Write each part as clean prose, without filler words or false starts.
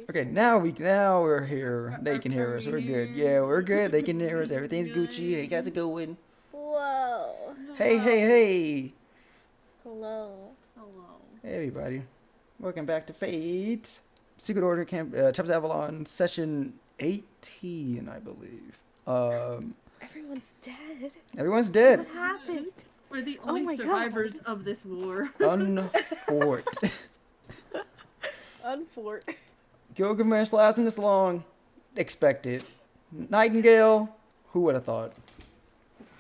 Okay, now we're here. They can hear us. We're good. Yeah, we're good. They can hear us. Everything's Gucci. Hey, guys are going. Whoa. Hey, hey, hey. Hello. Hello. Hey, everybody. Welcome back to Fate. Secret Order Camp, Tempest Avalon, session 18, I believe. Everyone's dead. Everyone's dead. What happened? We're the Oh only my survivors of this war. Unfort. Unfort. Gilgamesh lasting this long. Expected. Nightingale. Who would have thought?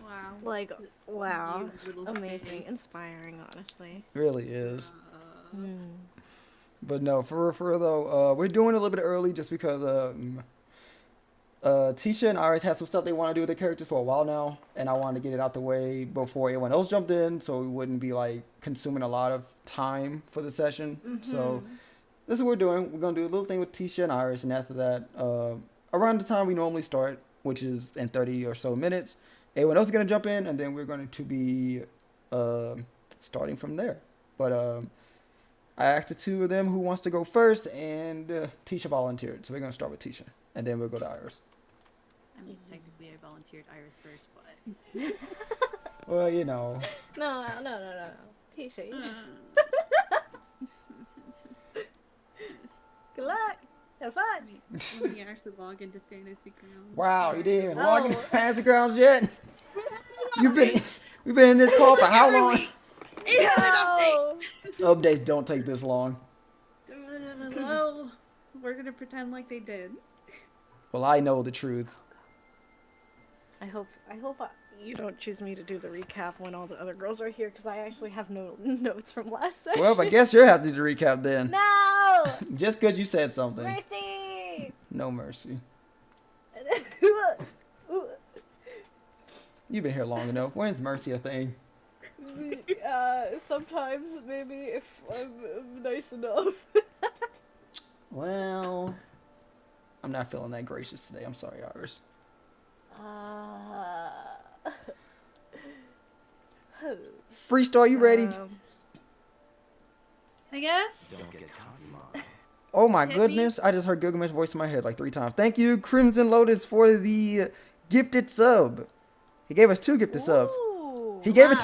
Wow. Like, wow. You little Amazing. thing. Inspiring, honestly. Really is. Hmm. But no, for real though, we're doing it a little bit early just because Tisha and Iris had some stuff they want to do with their characters for a while now, and I wanted to get it out the way before anyone else jumped in, so we wouldn't be like consuming a lot of time for the session. So this is what we're doing. We're gonna do a little thing with Tisha and Iris, and after that, around the time we normally start, which is in 30 or so minutes, everyone else is gonna jump in, and then we're going to be starting from there. But I asked the two of them who wants to go first, and Tisha volunteered, so we're gonna start with Tisha, and then we'll go to Iris. I mean, technically I volunteered Iris first, but... Well, you know. No. Tisha. Good luck. Have fun. Let me actually log into Fantasy Grounds. Wow, you didn't even log into Oh. Fantasy Grounds yet? We've been in this call for how long? No. Updates don't take this long. Well, we're gonna pretend like they did. Well, I know the truth. I hope you don't choose me to do the recap when all the other girls are here, because I actually have no notes from last session. Well, I guess you'll have to do the recap then. No! Just because you said something. Mercy! No mercy. You've been here long enough. When is mercy a thing? Sometimes, maybe, if I'm nice enough. Well, I'm not feeling that gracious today. I'm sorry, Iris. Freestar, you ready? I guess? Don't get cocky, Mom. Oh my Hit me. goodness, I just heard Gilgamesh's voice in my head like 3 times. Thank you, Crimson Lotus, for the gifted sub. He gave us 2 gifted subs. Ooh. He gave it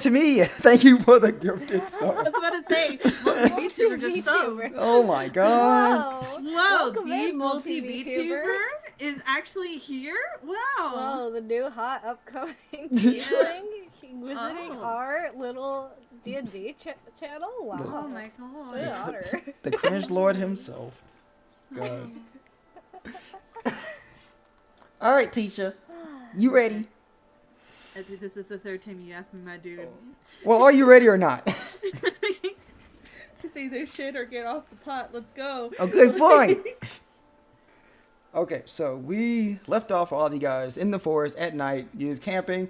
to me. Thank you for the gifted I sub. was about to say, multi-VTuber just VTuber. Oh my god. Whoa. Whoa, Welcome the in, multi-VTuber is actually here? Wow. Whoa, the new hot upcoming tiefling visiting Oh. our little D&D channel? Oh Wow. my What an god. honor. The cringe lord himself. God. Alright, Tisha. You ready? I think this is the 3rd time you asked me, my dude. Well, are you ready or not? It's either shit or get off the pot. Let's go. Okay, fine. Okay, so we left off all of you guys in the forest at night. You was camping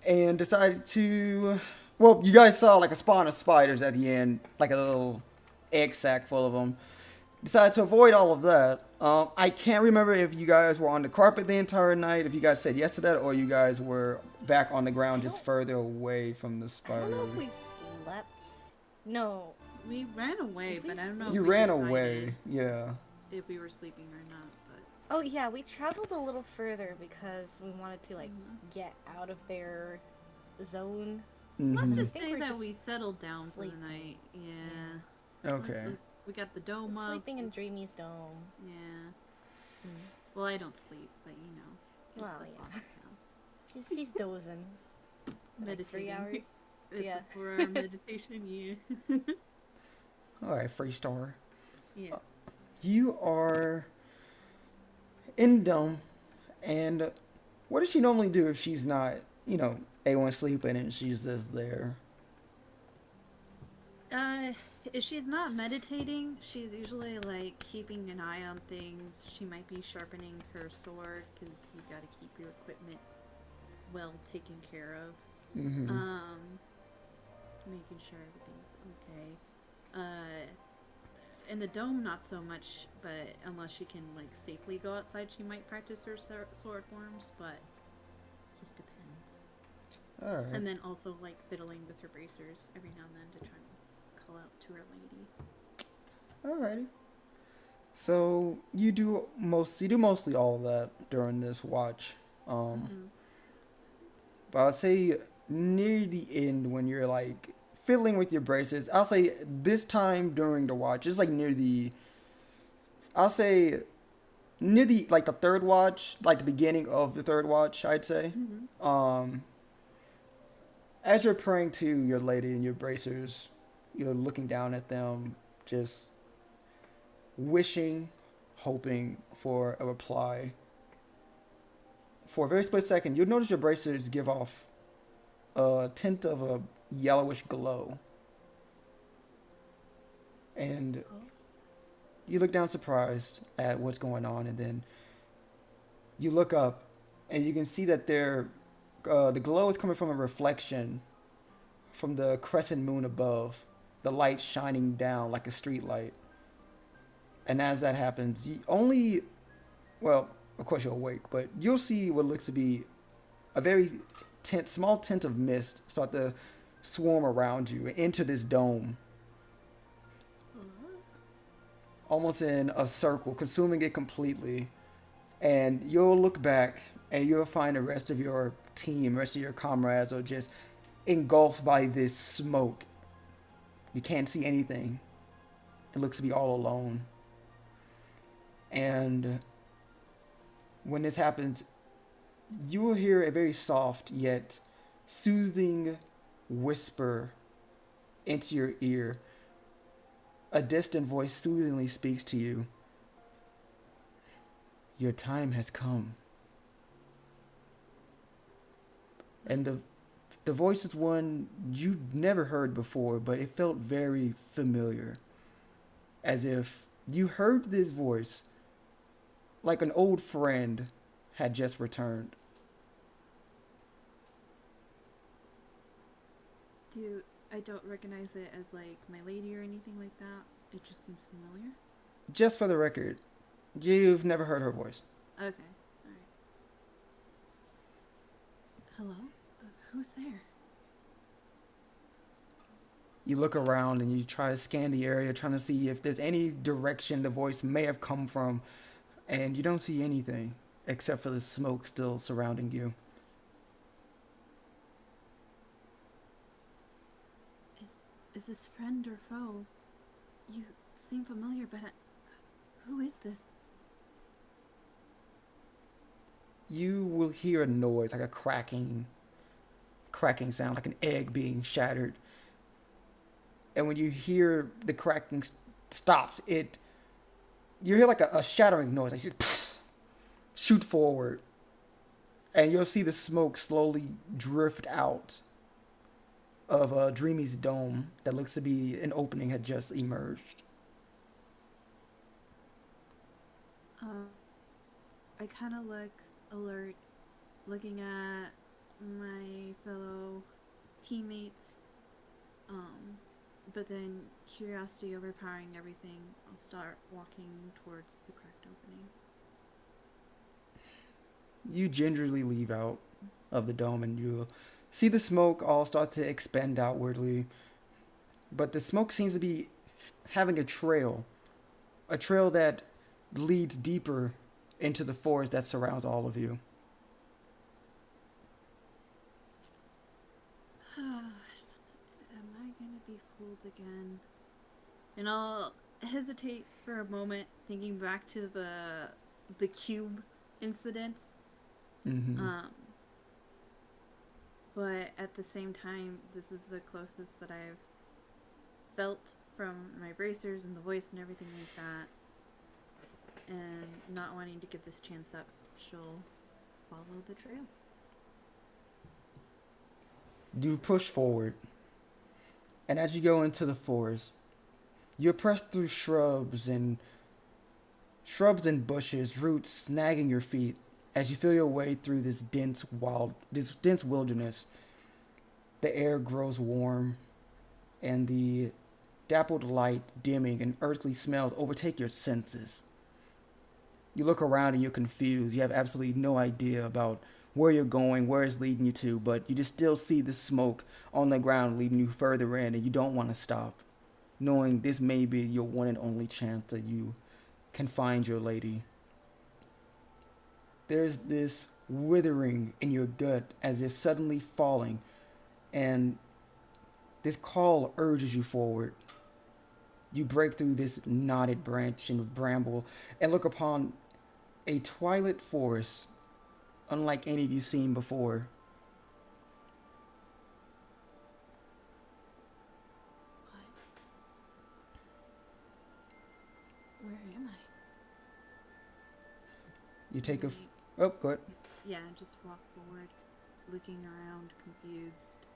and decided to... Well, you guys saw like a spawn of spiders at the end, like a little egg sack full of them. Decided to avoid all of that. I can't remember if you guys were on the carpet the entire night, if you guys said yes to that, or you guys were back on the ground just further away from the I spider. don't know if we slept. No. We ran away, Did we but I don't know. You if we ran decided away, yeah. if we were sleeping or not. But Oh yeah, we traveled a little further because we wanted to like get out of their zone. let's Mhm. just think say we're that just we settled down for the sleeping. night. Yeah. Okay. We got the dome up. Sleeping in Dreamy's dome. Yeah. Well, I don't sleep, but you know. just Well, like yeah. walking around. She's dozing. Like 3 Meditating. hours. It's Yeah. a 4-hour meditation, yeah. Alright, Freestar. Yeah. You are in the dome, and what does she normally do if she's not, you know, everyone's sleeping and she's just there? If she's not meditating, she's usually like keeping an eye on things. She might be sharpening her sword because you gotta keep your equipment well taken care of. Mm-hmm. Making sure everything's okay. In the dome, not so much, but unless she can like safely go outside, she might practice her sword forms. But just depends. Alright. And then also like fiddling with her bracers every now and then to try and call out to her lady. Alrighty. So you do mostly all of that during this watch. Um, Mm-hmm. but I'd say near the end when you're like fiddling with your braces, I'll say this time during the watch, it's like I'll say near the like the third watch, like the beginning of the third watch, I'd say. Mm-hmm. Um, as you're praying to your lady and your bracers, you're looking down at them, just wishing, hoping for a reply. For a very split second, you'll notice your bracers give off a tint of a yellowish glow. And Oh. you look down surprised at what's going on, and then you look up and you can see that the glow is coming from a reflection from the crescent moon above, the light shining down like a street light. And as that happens, well, of course you're awake, but you'll see what looks to be a very small tint of mist start to swarm around you into this dome, Uh-huh. almost in a circle, consuming it completely. And you'll look back and you'll find the rest of your team, rest of your comrades are just engulfed by this smoke. You can't see anything. It looks to be all alone. And when this happens, you will hear a very soft yet soothing whisper into your ear. A distant voice soothingly speaks to you. Your time has come. And the voice is one you'd never heard before, but it felt very familiar. As if you heard this voice like an old friend had just returned. I don't recognize it as like my lady or anything like that. It just seems familiar. Just for the record, you've never heard her voice. Okay. All right. Hello? Who's there? You look around and you try to scan the area, trying to see if there's any direction the voice may have come from, and you don't see anything except for the smoke still surrounding you. Is this friend or foe? You seem familiar, but who is this? You will hear a noise like a cracking sound, like an egg being shattered. And when you hear the cracking stops, you hear like a shattering noise. Like shoot forward, and you'll see the smoke slowly drift out of Dreamy's dome that looks to be an opening had just emerged. I kind of look alert, looking at my fellow teammates. But then curiosity overpowering everything, I'll start walking towards the cracked opening. You gingerly leave out of the dome and you see the smoke all start to expand outwardly. But the smoke seems to be having a trail that leads deeper into the forest that surrounds all of you. Am I gonna be fooled again? And I'll hesitate for a moment, thinking back to the cube incident. Mm-hmm. But at the same time, this is the closest that I've felt from my bracers and the voice and everything like that. And not wanting to give this chance up, she'll follow the trail. You push forward, and as you go into the forest, you're pressed through shrubs and bushes, roots snagging your feet as you feel your way through this dense wilderness. The air grows warm, and the dappled light dimming and earthly smells overtake your senses. You look around and you're confused. You have absolutely no idea about where you're going, where it's leading you to, but you just still see the smoke on the ground leading you further in, and you don't want to stop, knowing this may be your one and only chance that you can find your lady. There's this withering in your gut as if suddenly falling, and this call urges you forward. You break through this knotted branch and bramble and look upon a twilit forest unlike any you've seen before. Where am I? You take a... Oh, go ahead. Yeah, just walk forward, looking around, confused,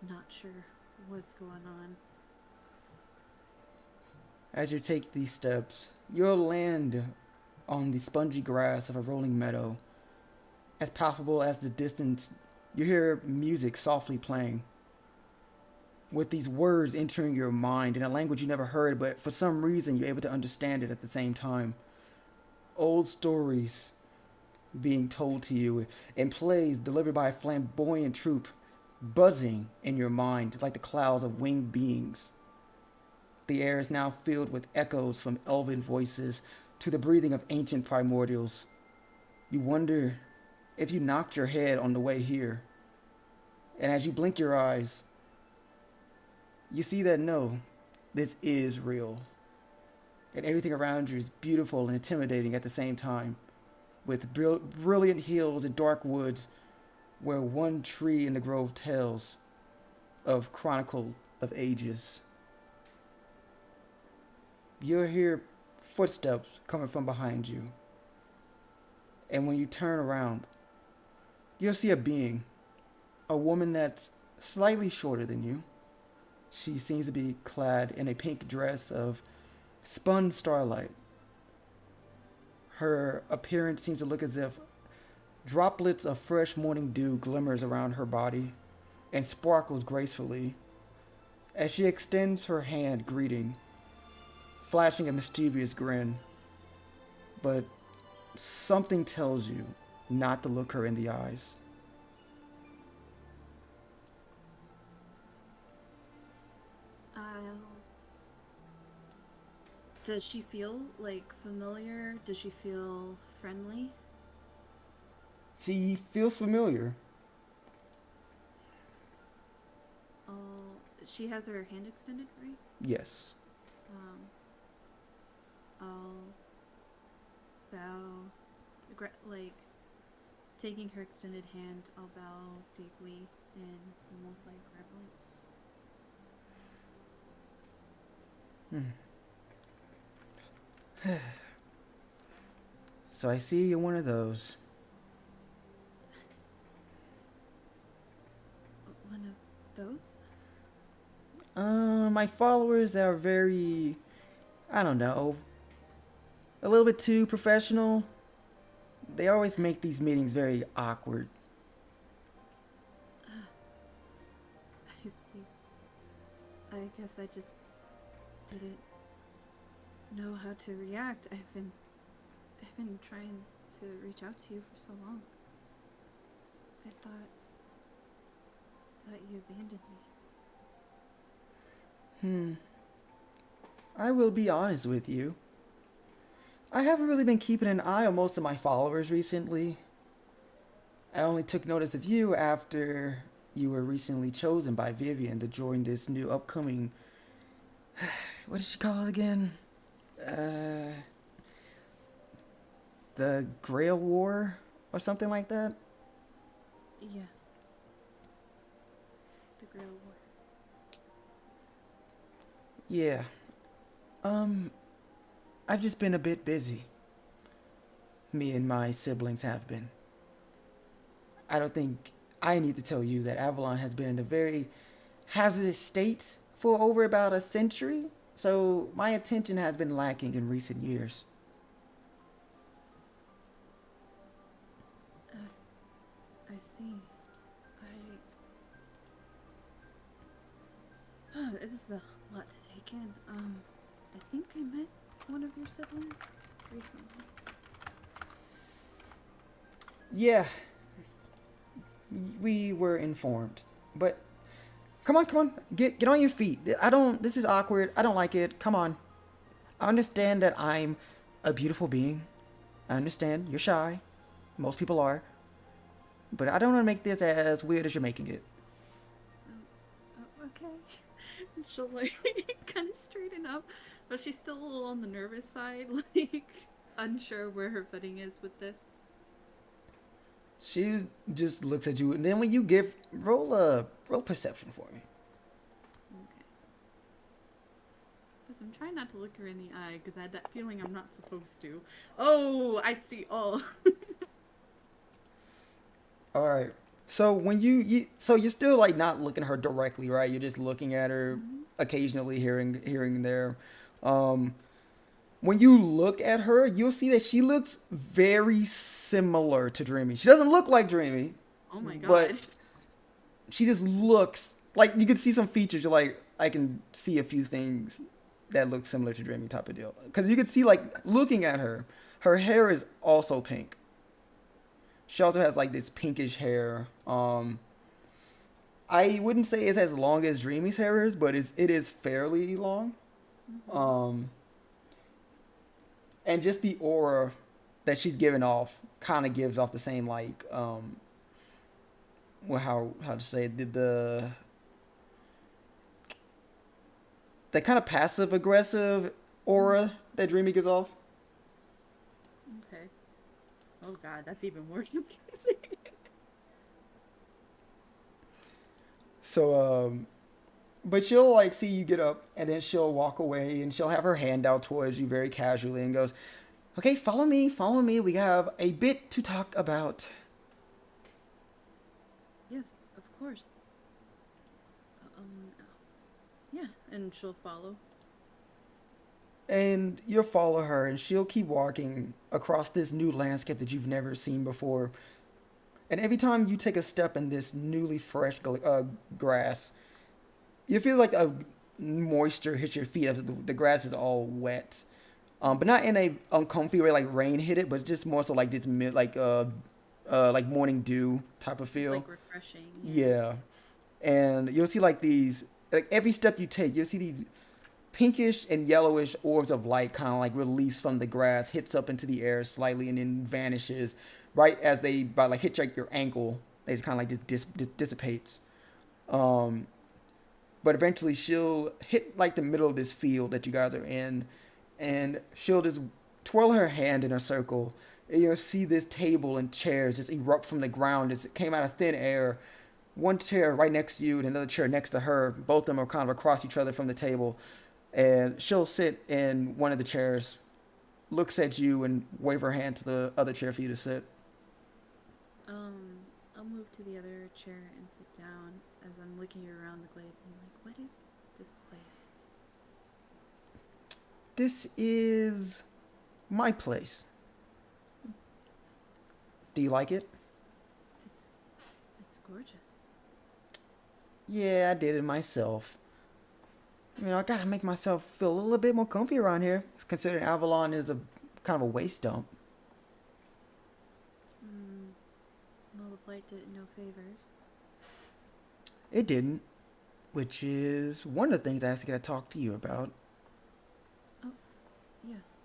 not sure what's going on. As you take these steps, you'll land on the spongy grass of a rolling meadow. As palpable as the distance, you hear music softly playing, with these words entering your mind in a language you never heard, but for some reason you're able to understand it at the same time. Old stories being told to you, and plays delivered by a flamboyant troupe buzzing in your mind like the clouds of winged beings. The air is now filled with echoes from elven voices to the breathing of ancient primordials. You wonder if you knocked your head on the way here. And as you blink your eyes, you see that no, this is real. And everything around you is beautiful and intimidating at the same time, with brilliant hills and dark woods where one tree in the grove tells of chronicle of ages. You'll hear footsteps coming from behind you. And when you turn around, you'll see a being, a woman that's slightly shorter than you. She seems to be clad in a pink dress of spun starlight. Her appearance seems to look as if droplets of fresh morning dew glimmers around her body and sparkles gracefully as she extends her hand greeting, flashing a mischievous grin. But something tells you not to look her in the eyes. Does she feel, like, familiar? Does she feel friendly? She feels familiar. She has her hand extended, right? Yes. I'll bow, like, taking her extended hand, I'll bow deeply in almost like reverence. So I see you're one of those. One of those? My followers that are very, I don't know, a little bit too professional. They always make these meetings very awkward. I see. I guess I just didn't know how to react. I've been trying to reach out to you for so long. I thought you abandoned me. I will be honest with you. I haven't really been keeping an eye on most of my followers recently. I only took notice of you after you were recently chosen by Vivian to join this new upcoming... what did she call it again? The Grail War or something like that? Yeah. The Grail War. Yeah. I've just been a bit busy. Me and my siblings have been. I don't think I need to tell you that Avalon has been in a very hazardous state for over about a century, so my attention has been lacking in recent years. I see. This is a lot to take in. I think I met one of your siblings recently. Yeah. We were informed. But come on. Get on your feet. This is awkward. I don't like it. Come on. I understand that I'm a beautiful being. I understand you're shy. Most people are. But I don't want to make this as weird as you're making it. Okay. And she'll like kind of straighten up, but she's still a little on the nervous side, like unsure where her footing is with this. She just looks at you, and then when you give, roll perception for me. Okay. Because I'm trying not to look her in the eye, because I had that feeling I'm not supposed to. Oh, I see. Oh. All right. So when so you're still like not looking at her directly, right? You're just looking at her occasionally, hearing there. Um, when you look at her, you'll see that she looks very similar to Dreamy. She doesn't look like Dreamy, Oh my god. but she just looks like you can see some features. You're like, I can see a few things that look similar to Dreamy type of deal. Because you can see, like, looking at her, her hair is also pink. She also has like this pinkish hair. I wouldn't say it's as long as Dreamy's hair is, but it is fairly long. Um, and just the aura that she's giving off kind of gives off the same like well, how to say it, the kind of passive aggressive aura that Dreamy gives off. Okay. Oh god, that's even more confusing. So but she'll like see you get up, and then she'll walk away, and she'll have her hand out towards you very casually and goes, "Okay, follow me, follow me. We have a bit to talk about." Yes, of course. Um, yeah, and she'll follow. And you'll follow her, and she'll keep walking across this new landscape that you've never seen before. And every time you take a step in this newly fresh grass, you feel like a moisture hits your feet. The grass is all wet, but not in a uncomfy way like rain hit it, but just more so like this like morning dew type of feel. Like refreshing. Yeah, and you'll see like these like every step you take, you'll see these pinkish and yellowish orbs of light kind of like release from the grass, hits up into the air slightly, and then vanishes right as they about like hit like your ankle. They just kind of like just dissipates. But eventually she'll hit like the middle of this field that you guys are in, and she'll just twirl her hand in a circle, and you'll see this table and chairs just erupt from the ground. It came out of thin air. One chair right next to you and another chair next to her. Both of them are kind of across each other from the table. And she'll sit in one of the chairs, looks at you, and wave her hand to the other chair for you to sit. I'll move to the other chair and sit down as I'm looking around the glade and like, what is this place? This is my place. Do you like it? It's gorgeous. Yeah, I did it myself. You know, I gotta make myself feel a little bit more comfy around here. Considering Avalon is a kind of a waste dump. Well, the blight did it no favors. It didn't, which is one of the things I actually gotta talk to you about. Oh, yes.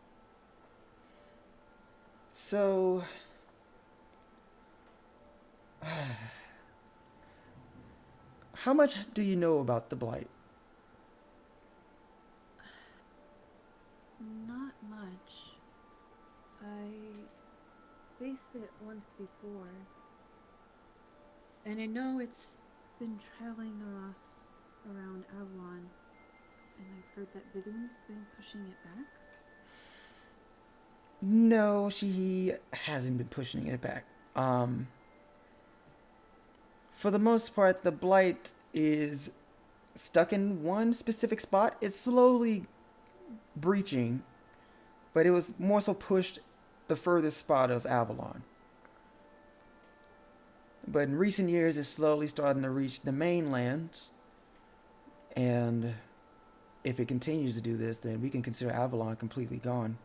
So, how much do you know about the blight? Not much. I faced it once before. And I know it's been traveling around Avalon. And I've heard that Vivian's been pushing it back. No, she hasn't been pushing it back. For the most part, the blight is stuck in one specific spot. It's slowly breaching, but it was more so pushed the furthest spot of Avalon. But in recent years, it's slowly starting to reach the mainlands, and if it continues to do this, then we can consider Avalon completely gone.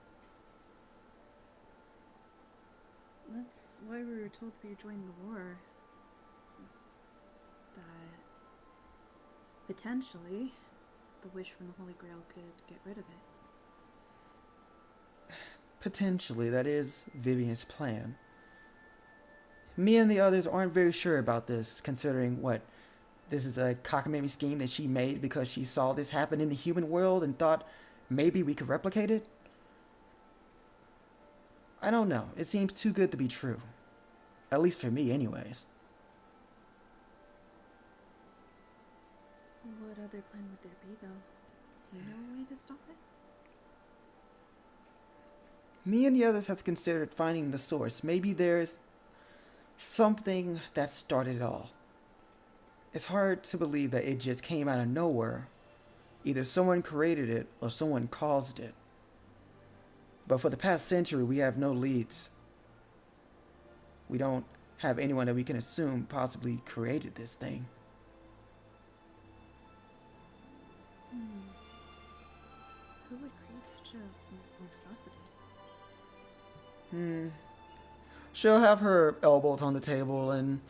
That's why we were told if you joined the war that potentially the wish from the Holy Grail could get rid of it. Potentially, that is Vivian's plan. Me and the others aren't very sure about this, considering what this is a cockamamie scheme that she made because she saw this happen in the human world and thought maybe we could replicate it. I don't know. It seems too good to be true. At least for me, anyways. What other plan would there be, though? Do you know a way to stop it? Me and the others have considered finding the source. Maybe there's something that started it all. It's hard to believe that it just came out of nowhere. Either someone created it or someone caused it. But for the past century, we have no leads. We don't have anyone that we can assume possibly created this thing. Who would create such a monstrosity? She'll have her elbows on the table and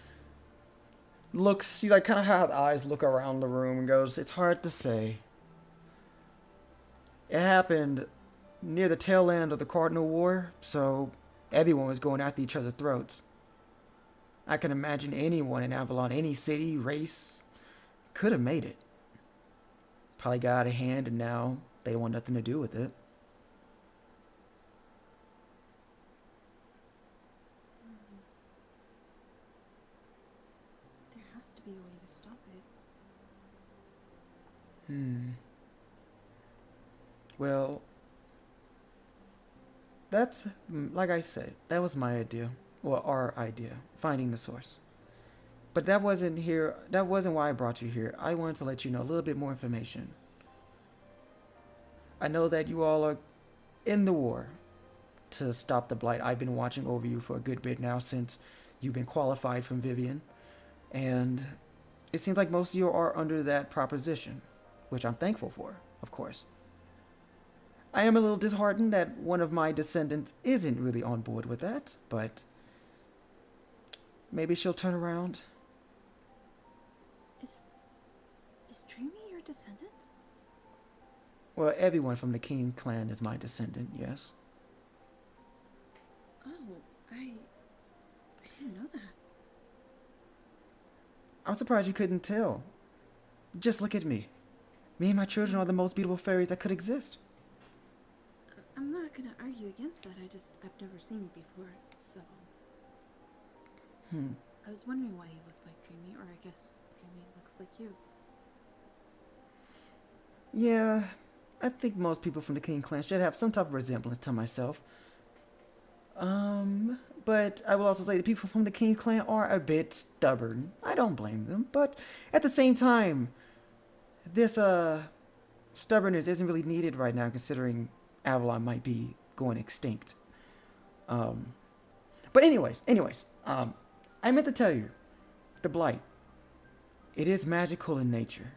looks, she like kind of has eyes look around the room and goes, it's hard to say. It happened near the tail end of the Cardinal War, so everyone was going after each other's throats. I can imagine anyone in Avalon, any city, race, could have made it. Probably got out of hand and now they don't want nothing to do with it. There has to be a way to stop it. Well, that's, like I said, that was my idea. Well, our idea, finding the source. But that wasn't why I brought you here. I wanted to let you know a little bit more information. I know that you all are in the war to stop the Blight. I've been watching over you for a good bit now since you've been qualified from Vivian. And it seems like most of you are under that proposition, which I'm thankful for, of course. I am a little disheartened that one of my descendants isn't really on board with that, but maybe she'll turn around. Is Dreamy your descendant? Well, everyone from the King clan is my descendant, yes. Oh, I didn't know that. I'm surprised you couldn't tell. Just look at me. Me and my children are the most beautiful fairies that could exist. I'm not gonna argue against that. I've never seen you before, so. I was wondering why you looked like Dreamy, or I guess Dreamy looks like you. Yeah, I think most people from the King clan should have some type of resemblance to myself. But I will also say the people from the King clan are a bit stubborn. I don't blame them, but at the same time, this stubbornness isn't really needed right now, considering Avalon might be going extinct. But anyways, I meant to tell you, the Blight, it is magical in nature,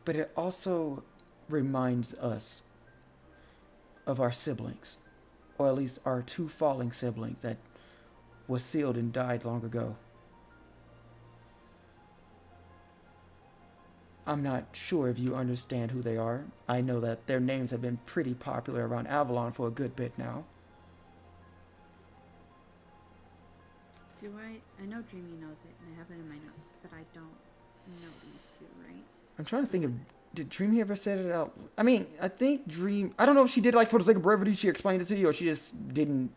but it also reminds us of our siblings, or at least our two falling siblings that was sealed and died long ago. I'm not sure if you understand who they are. I know that their names have been pretty popular around Avalon for a good bit now. I know Dreamy knows it, and I have it in my notes, but I don't know these two, right? I'm trying to think of, did Dreamy ever set it out? I mean, I think I don't know if she did, like, for the sake of brevity, she explained it to you, or she just didn't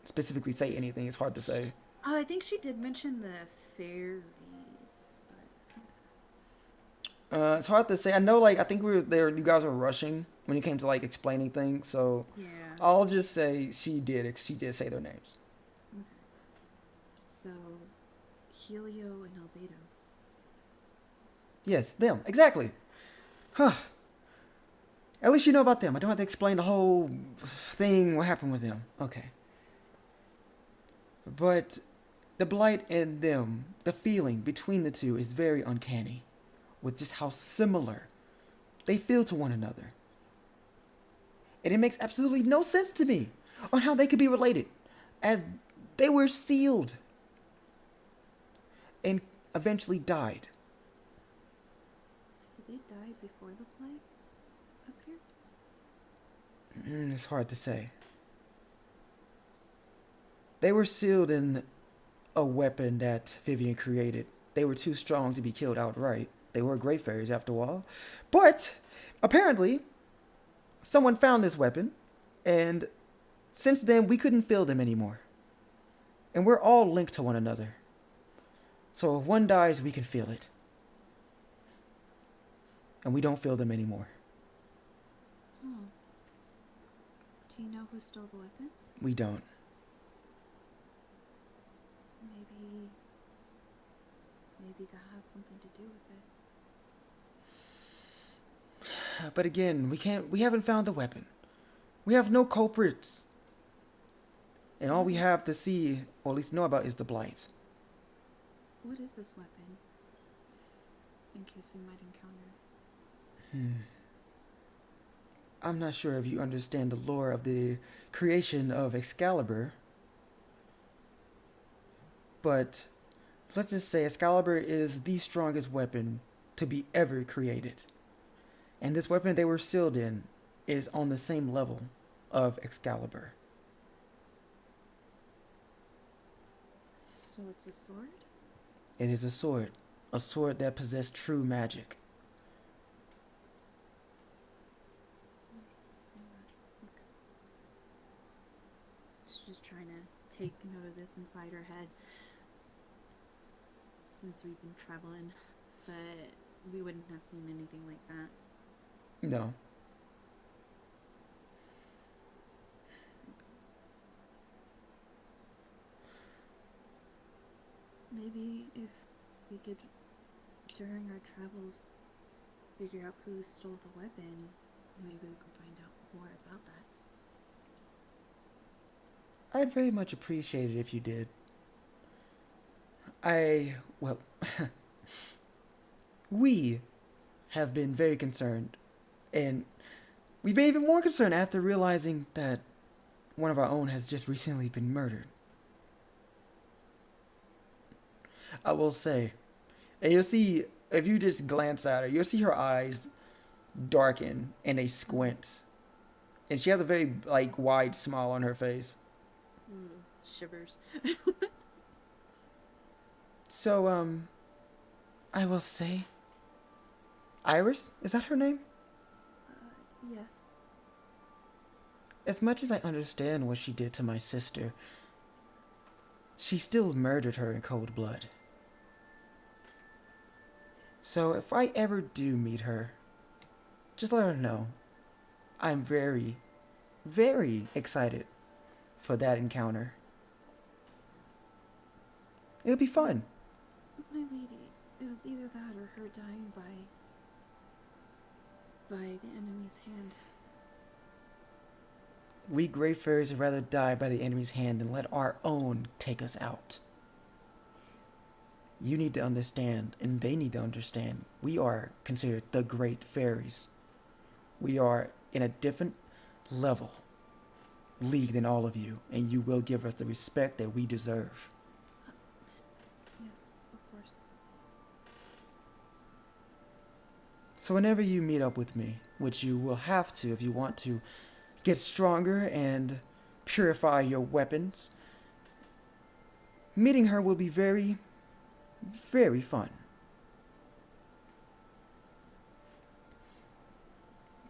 specifically say anything. It's hard to say. Oh, I think she did mention the fairies, but... It's hard to say. I know, like, I think we were there, you guys were rushing when it came to, like, explaining things, so... Yeah. I'll just say she did say their names. Okay. So, Helio and Albedo. Yes, them. Exactly. Huh. At least you know about them. I don't have to explain the whole thing, what happened with them. Okay. But the Blight and them, the feeling between the two is very uncanny, with just how similar they feel to one another. And it makes absolutely no sense to me on how they could be related, as they were sealed and eventually died. Did they die before the Blight appeared? It's hard to say. They were sealed in a weapon that Vivian created. They were too strong to be killed outright. They were great fairies after all. But apparently, someone found this weapon, and since then we couldn't feel them anymore. And we're all linked to one another. So if one dies, we can feel it. And we don't feel them anymore. Oh. Do you know who stole the weapon? We don't. Maybe that has something to do with it. But again, we haven't found the weapon. We have no culprits. And all we have to see, or at least know about, is the blight. What is this weapon? In case we might encounter it. I'm not sure if you understand the lore of the creation of Excalibur. But let's just say Excalibur is the strongest weapon to be ever created. And this weapon they were sealed in is on the same level of Excalibur. So it's a sword? It is a sword that possessed true magic. She's just trying to take note of this inside her head. Since we've been traveling, but we wouldn't have seen anything like that. No. Maybe if we could, during our travels, figure out who stole the weapon, maybe we could find out more about that. I'd very much appreciate it if you did. Well, we have been very concerned, and we've been even more concerned after realizing that one of our own has just recently been murdered. I will say, and you'll see, if you just glance at her, you'll see her eyes darken and they squint. And she has a very, wide smile on her face. Shivers. So, I will say, Iris? Is that her name? Yes. As much as I understand what she did to my sister, she still murdered her in cold blood. So if I ever do meet her, just let her know. I'm very, very excited for that encounter. It'll be fun. My lady, it was either that or her dying by the enemy's hand. We Grey Fairies would rather die by the enemy's hand than let our own take us out. You need to understand, and they need to understand, we are considered the Great Fairies. We are in a different level, league than all of you, and you will give us the respect that we deserve. Yes, of course. So whenever you meet up with me, which you will have to if you want to get stronger and purify your weapons, meeting her will be very, very fun.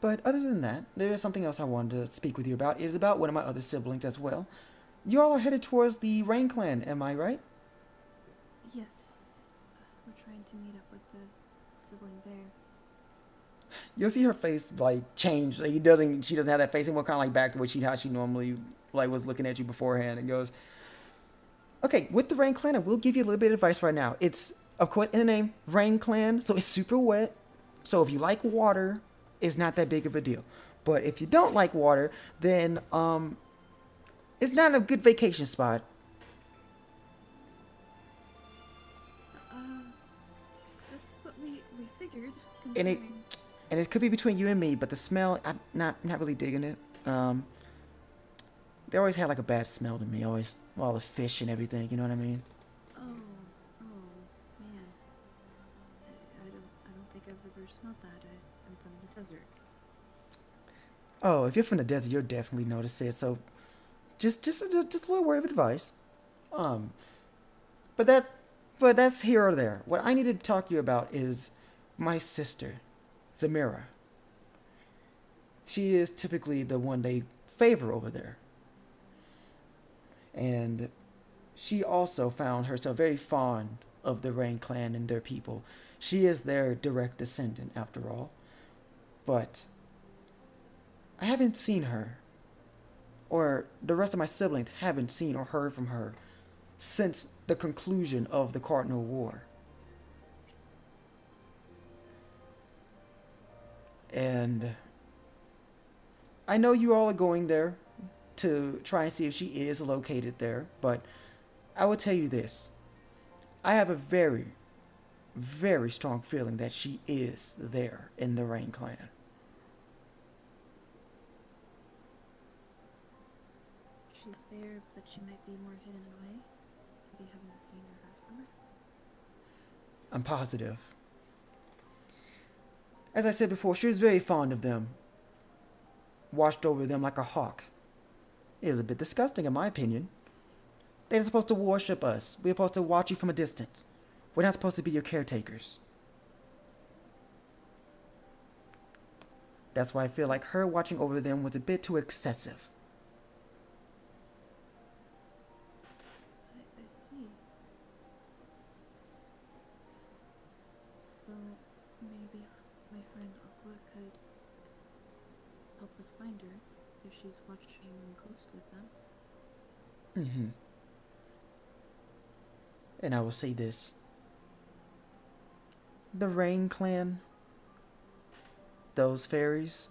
But other than that, there is something else I wanted to speak with you about. It is about one of my other siblings as well. You all are headed towards the Rain Clan, am I right? Yes. We're trying to meet up with the sibling there. You'll see her face change. She doesn't have that face anymore, kind of back to how she normally was looking at you beforehand, and goes, okay, with the Rain Clan, I will give you a little bit of advice right now. It's, of course, in the name, Rain Clan, so it's super wet. So if you like water, it's not that big of a deal. But if you don't like water, then it's not a good vacation spot. That's what we figured. And it considering- and it could be between you and me, but the smell, I'm not really digging it. They always had a bad smell to me. Always, all the fish and everything. You know what I mean? Oh, man. I don't think I've ever smelled that. I'm from the desert. Oh, if you're from the desert, you'll definitely notice it. So just a little word of advice. Um, but that's here or there. What I need to talk to you about is my sister, Zamira. She is typically the one they favor over there. And she also found herself very fond of the Rain clan and their people. She is their direct descendant, after all. But I haven't seen her, or the rest of my siblings haven't seen or heard from her since the conclusion of the Cardinal War. And I know you all are going there to try and see if she is located there, but I will tell you this. I have a very, very strong feeling that she is there in the Rain clan. She's there, but she might be more hidden away. If you haven't seen or heard from her. I'm positive. As I said before, she was very fond of them. Watched over them like a hawk. It is a bit disgusting in my opinion. They're supposed to worship us. We're supposed to watch you from a distance. We're not supposed to be your caretakers. That's why I feel like her watching over them was a bit too excessive. I see. So maybe my friend Aqua could help us find her if she's watching Ghost with them. Mm-hmm. And I will say this. The Rain clan, those fairies,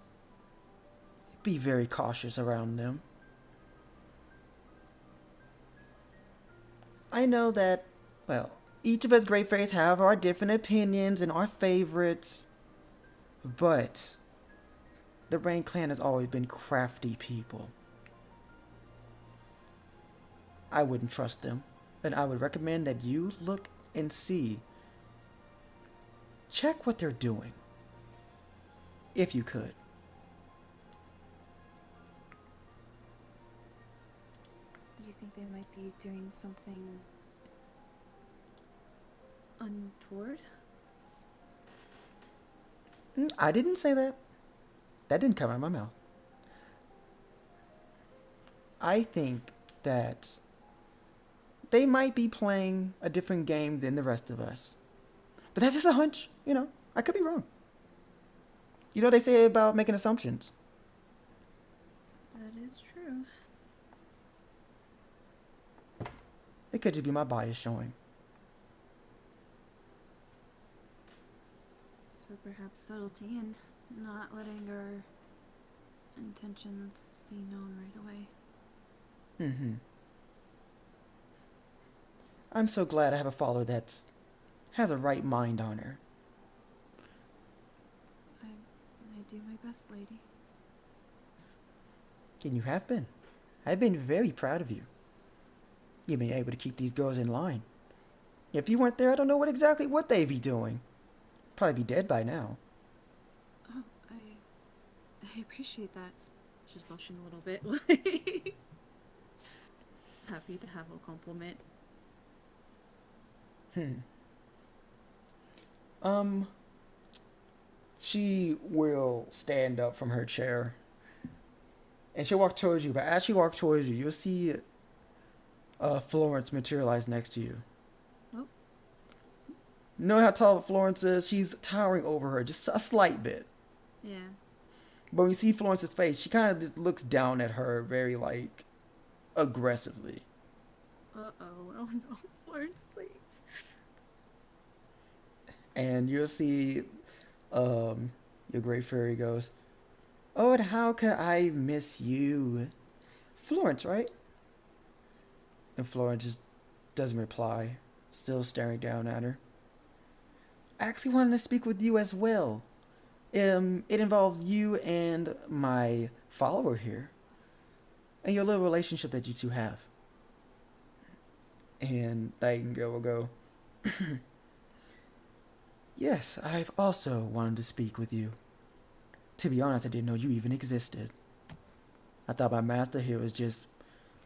be very cautious around them. I know that, well, each of us great fairies have our different opinions and our favorites, but the Rain clan has always been crafty people. I wouldn't trust them, and I would recommend that you look and see. Check what they're doing, if you could. You think they might be doing something untoward? I didn't say that. That didn't come out of my mouth. I think that they might be playing a different game than the rest of us. But that's just a hunch, you know. I could be wrong. You know what they say about making assumptions. That is true. It could just be my bias showing. So perhaps subtlety and not letting our intentions be known right away. Mm-hmm. I'm so glad I have a follower that has a right mind on her. I do my best, lady. And you have been. I've been very proud of you. You've been able to keep these girls in line. If you weren't there, I don't know exactly what they'd be doing. Probably be dead by now. Oh, I appreciate that. She's blushing a little bit. Happy to have a compliment. She will stand up from her chair and she'll walk towards you, but as she walks towards you, you'll see Florence materialize next to you. Oh. Know how tall Florence is? She's towering over her just a slight bit. Yeah. But when you see Florence's face, she kind of just looks down at her very, like, aggressively. Uh-oh. Oh no. Florence, please. And you'll see your great fairy goes, "Oh, and how could I miss you? Florence, right?" And Florence just doesn't reply, still staring down at her. "I actually wanted to speak with you as well. It involved you and my follower here, and your little relationship that you two have." And Nightingale will go, "Yes, I've also wanted to speak with you. To be honest, I didn't know you even existed. I thought my master here was just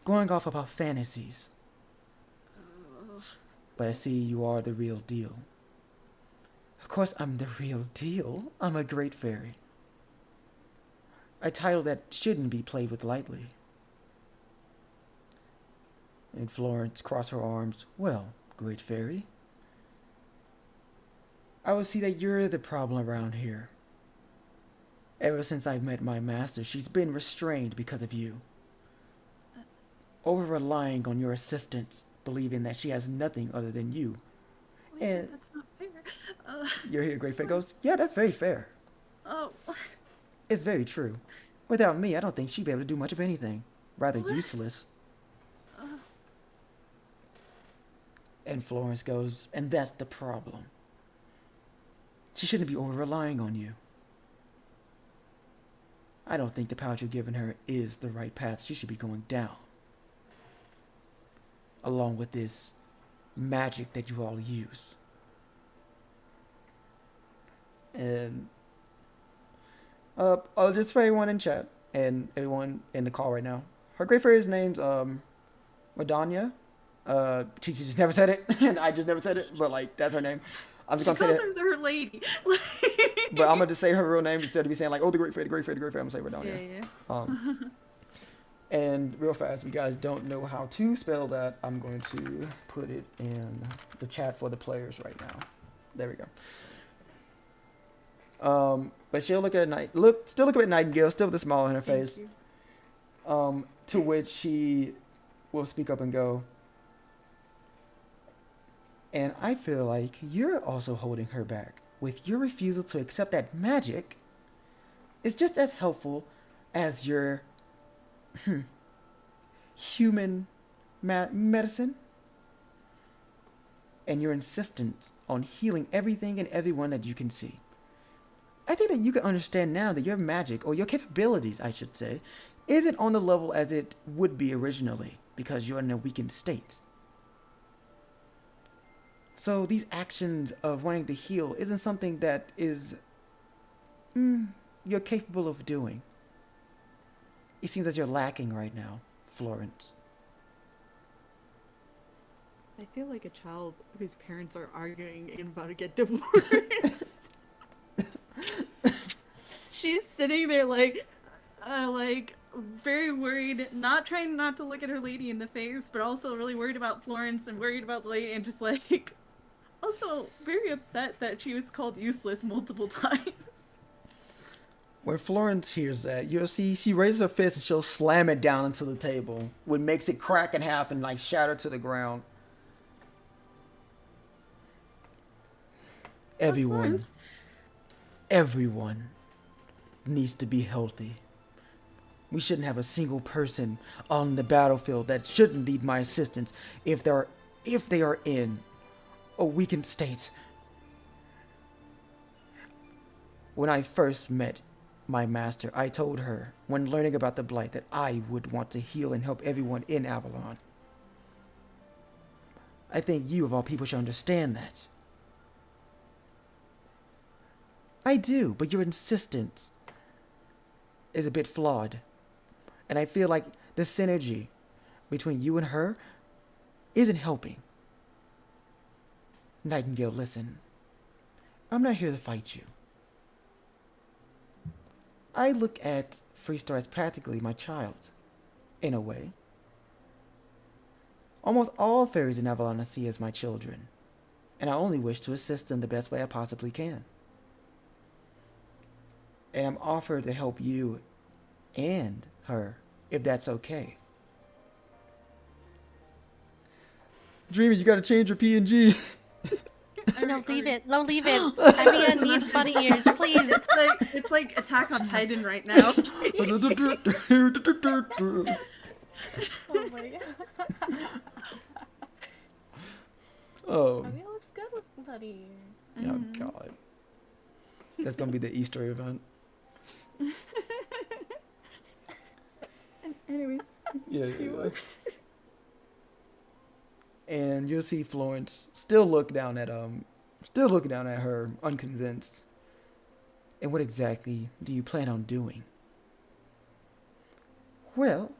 going off about fantasies. But I see you are the real deal. Of course I'm the real deal. I'm a great fairy. A title that shouldn't be played with lightly. And Florence crossed her arms. Well, great fairy, I will see that you're the problem around here. Ever since I've met my master, she's been restrained because of you. Over-relying on your assistance, believing that she has nothing other than you. Wait, And that's not fair. you're here, great fairy goes, yeah, that's very fair. Oh. It's very true. Without me, I don't think she'd be able to do much of anything. Rather What? useless. And Florence goes, and that's the problem. She shouldn't be over-relying on you. I don't think the path you're giving her is the right path she should be going down. Along with this magic that you all use. And just for everyone in chat and everyone in the call right now, her great fairy's name's Madanya. She just never said it, and I just never said it, but like that's her name. I'm just gonna say that. Her lady. But I'm gonna just say her real name instead of me saying like, oh, the great fairy, the great fairy, the great fairy. I'm gonna say Madanya. Yeah. And real fast, if you guys don't know how to spell that, I'm going to put it in the chat for the players right now. There we go. But she'll look at still look at Nightingale, still with a smile on her face. To which she will speak up and go, and I feel like you're also holding her back with your refusal to accept that magic is just as helpful as your human medicine and your insistence on healing everything and everyone that you can see. I think that you can understand now that your magic, or your capabilities, I should say, isn't on the level as it would be originally because you're in a weakened state. So these actions of wanting to heal isn't something that is you're capable of doing. It seems as you're lacking right now, Florence. I feel like a child whose parents are arguing and about to get divorced. She's sitting there like very worried, trying not to look at her lady in the face, but also really worried about Florence and worried about the lady, and just like also very upset that she was called useless multiple times. When Florence hears that, you'll see she raises her fist and she'll slam it down into the table, which makes it crack in half and like shatter to the ground. Everyone needs to be healthy. We shouldn't have a single person on the battlefield that shouldn't need my assistance if they are in a weakened state. When I first met my master, I told her, when learning about the Blight, that I would want to heal and help everyone in Avalon. I think you, of all people, should understand that. I do, but your insistence is a bit flawed. And I feel like the synergy between you and her isn't helping. Nightingale, listen. I'm not here to fight you. I look at Freestar as practically my child, in a way. Almost all fairies in Avalon I see as my children, and I only wish to assist them the best way I possibly can. And I'm offered to help you and her, if that's okay. Dreamy, you gotta change your PNG. No, leave it. No, leave it. Amia needs bunny ears, please. It's like Attack on Titan right now. Oh my god. Oh. Amia looks good with bunny ears. Oh god. That's gonna be the Easter event. Anyways. Yeah. And you'll see Florence still looking down at her, unconvinced. And what exactly do you plan on doing? Well,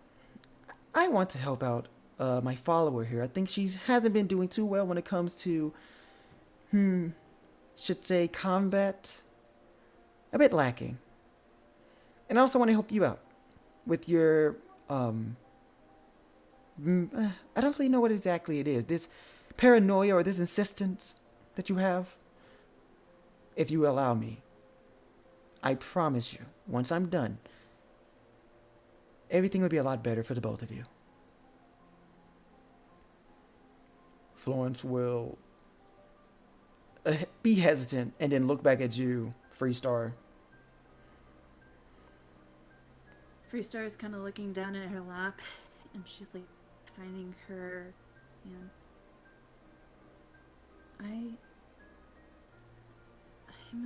I want to help out my follower here. I think she hasn't been doing too well when it comes to, should say combat. A bit lacking. And I also want to help you out with your, I don't really know what exactly it is. This paranoia or this insistence that you have. If you allow me, I promise you, once I'm done, everything will be a lot better for the both of you. Florence will be hesitant and then look back at you, Freestar. Freestar is kind of looking down at her lap, and she's like finding her hands. I'm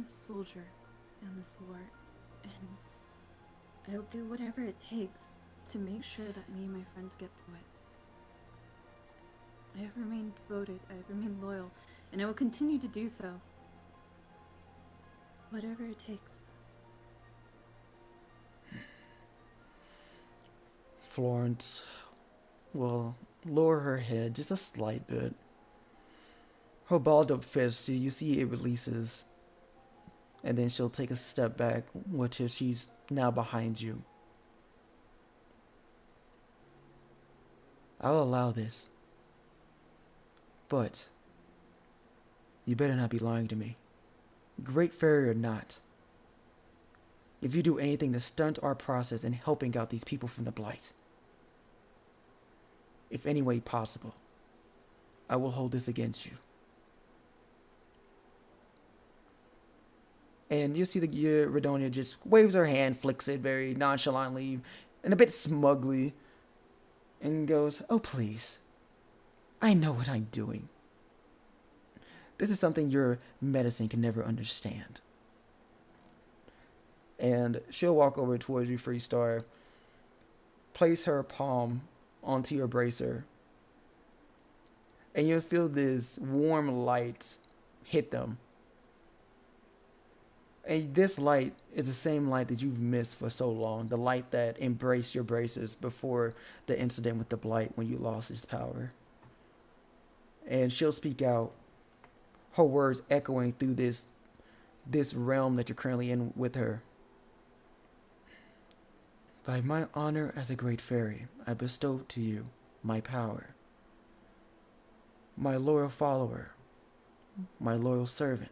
a soldier in this war, and I'll do whatever it takes to make sure that me and my friends get through it. I have remained devoted, I have remained loyal, and I will continue to do so. Whatever it takes. Florence will lower her head just a slight bit. Her balled up fist, you see it releases. And then she'll take a step back, which is she's now behind you. I'll allow this. But you better not be lying to me. Great Fairy or not. If you do anything to stunt our process in helping out these people from the Blight, if any way possible, I will hold this against you. And you see the Redonia just waves her hand, flicks it very nonchalantly and a bit smugly, and goes, "Oh, please. I know what I'm doing. This is something your medicine can never understand." And she'll walk over towards you, Freestar, place her palm onto your bracer, and you'll feel this warm light hit them. And this light is the same light that you've missed for so long, the light that embraced your braces before the incident with the Blight when you lost its power. And she'll speak out, her words echoing through this realm that you're currently in with her. "By my honor as a great fairy, I bestow to you my power. My loyal follower, my loyal servant,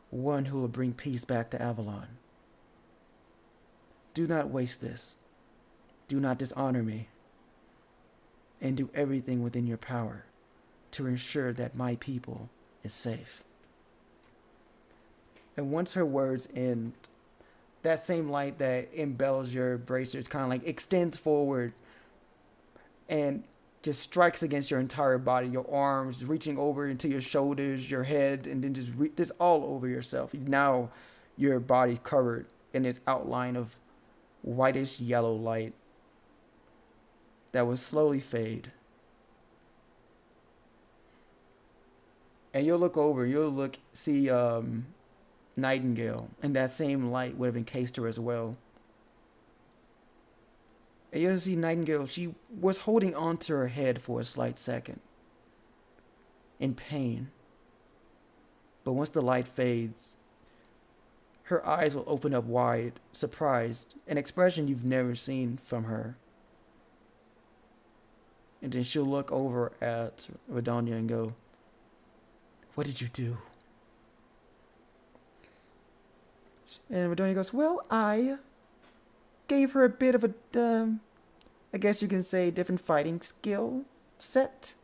one who will bring peace back to Avalon. Do not waste this. Do not dishonor me. And do everything within your power to ensure that my people is safe." And once her words end, that same light that embellishes your bracers kind of like extends forward and just strikes against your entire body, your arms reaching over into your shoulders, your head, and then just all over yourself. Now your body's covered in this outline of whitish yellow light that will slowly fade. And you'll look over, see Nightingale, and that same light would have encased her as well. And you'll see Nightingale, she was holding onto her head for a slight second, in pain. But once the light fades, her eyes will open up wide, surprised, an expression you've never seen from her. And then she'll look over at Redonia and go, "What did you do?" And Redonia goes, "Well, I gave her a bit of a, I guess you can say, different fighting skill set.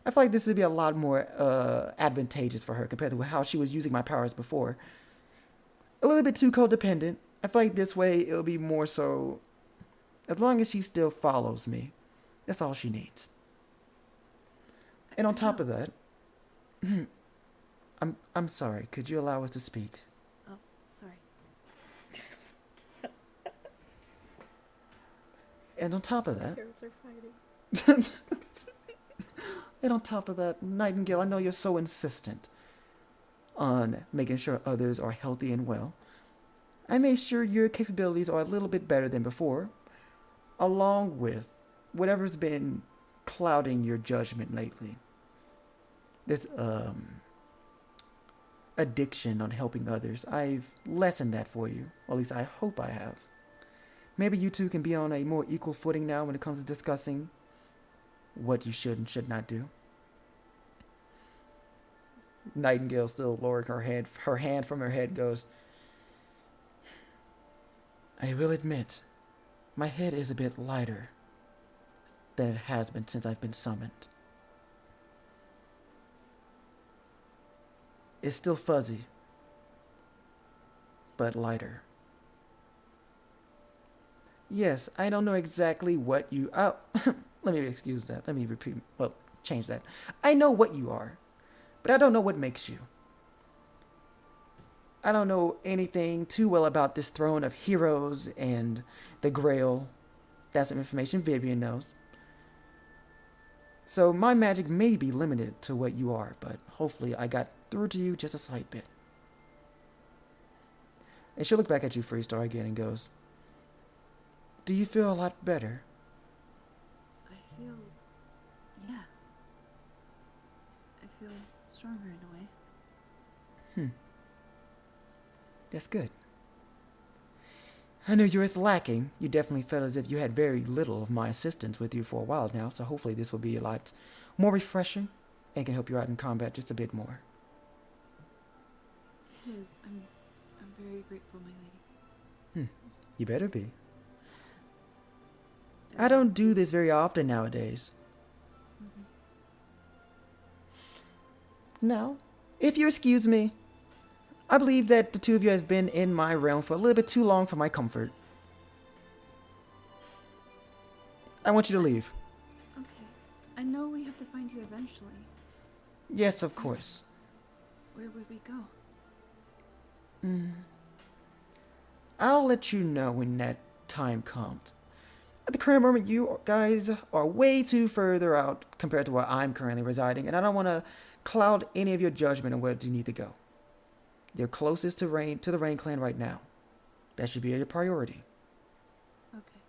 I feel like this would be a lot more advantageous for her compared to how she was using my powers before. A little bit too codependent. I feel like this way it'll be more so, as long as she still follows me, that's all she needs. And on top of that, I'm sorry, could you allow us to speak?" Oh, sorry. And on top of that, Parents are fighting. and on top of that, Nightingale, I know you're so insistent on making sure others are healthy and well. I made sure your capabilities are a little bit better than before, along with whatever's been clouding your judgment lately. This addiction on helping others. I've lessened that for you. Or at least I hope I have. Maybe you two can be on a more equal footing now when it comes to discussing what you should and should not do. Nightingale, still lowering her hand from her head, goes, I will admit, my head is a bit lighter than it has been since I've been summoned. It's still fuzzy, but lighter. Yes, I don't know exactly what you... Oh, let me excuse that. Let me change that. I know what you are, but I don't know what makes you. I don't know anything too well about this throne of heroes and the Grail. That's some information Vivian knows. So my magic may be limited to what you are, but hopefully I got through to you just a slight bit. And she'll look back at you, Freestar, again and goes, do you feel a lot better? I feel, yeah. I feel stronger in a way. That's good. I know you were lacking. You definitely felt as if you had very little of my assistance with you for a while now, so hopefully this will be a lot more refreshing and can help you out in combat just a bit more. It is. I'm very grateful, my lady. You better be. I don't do this very often nowadays. Now, if you excuse me, I believe that the two of you have been in my realm for a little bit too long for my comfort. I want you to leave. Okay. I know we have to find you eventually. Yes, of course. Where would we go? I'll let you know when that time comes. At the current moment, you guys are way too further out compared to where I'm currently residing, and I don't want to cloud any of your judgment on where you need to go. You're closest to the Rain Clan right now. That should be your priority. Okay.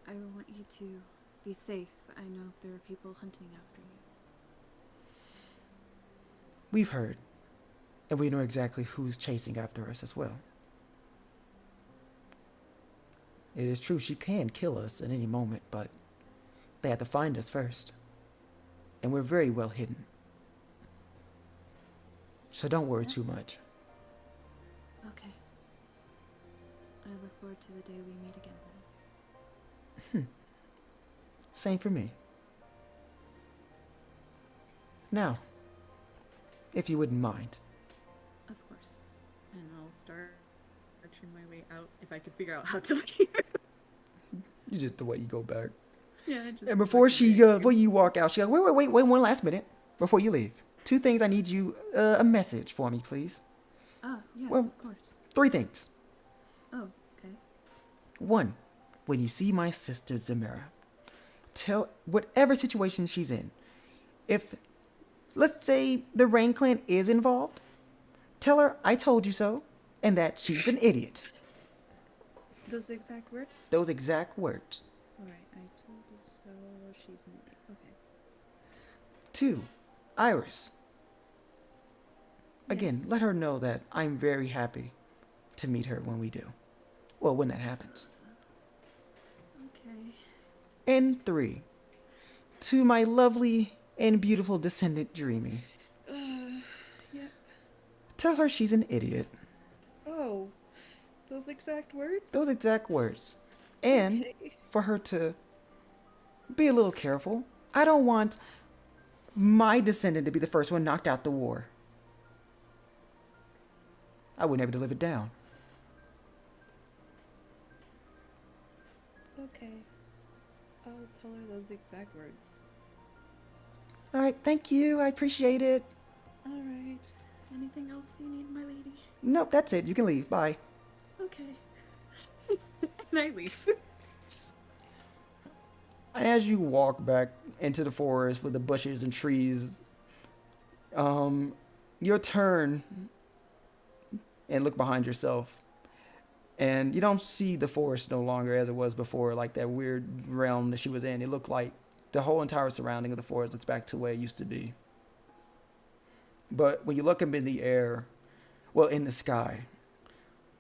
I want you to be safe. I know there are people hunting after you. We've heard, and we know exactly who's chasing after us as well. It is true, she can kill us at any moment, but they have to find us first. And we're very well hidden. So don't worry too much. Okay. I look forward to the day we meet again then. Same for me. Now, if you wouldn't mind. Of course. And I'll start arching my way out if I can figure out how to leave. You just the way you go back. Yeah, I just... And before you walk out, she goes, wait, one last minute before you leave. 2 things I need you, a message for me, please. Ah, yes, Well, of course. 3 things. Oh, okay. 1, when you see my sister Zemira, tell whatever situation she's in. If, let's say, the Rain Clan is involved, tell her I told you so, and that she's an idiot. Those exact words? Those exact words. Alright, I told you so. She's an idiot. Okay. 2, Iris. Again, Yes. let her know that I'm very happy to meet her when we do. Well, when that happens. Okay. And 3, to my lovely and beautiful descendant, Dreamy. Yeah. Tell her she's an idiot. Oh, those exact words? Those exact words. And for her to be a little careful. I don't want my descendant to be the first one knocked out the war. I wouldn't be able to live it down. Okay. I'll tell her those exact words. All right, thank you. I appreciate it. Alright. Anything else you need, my lady? Nope, that's it. You can leave. Bye. Okay. And I leave. And as you walk back into the forest with the bushes and trees Your turn and look behind yourself. And you don't see the forest no longer as it was before, like that weird realm that she was in. It looked like the whole entire surrounding of the forest looks back to where it used to be. But when you look up in the air, well, in the sky,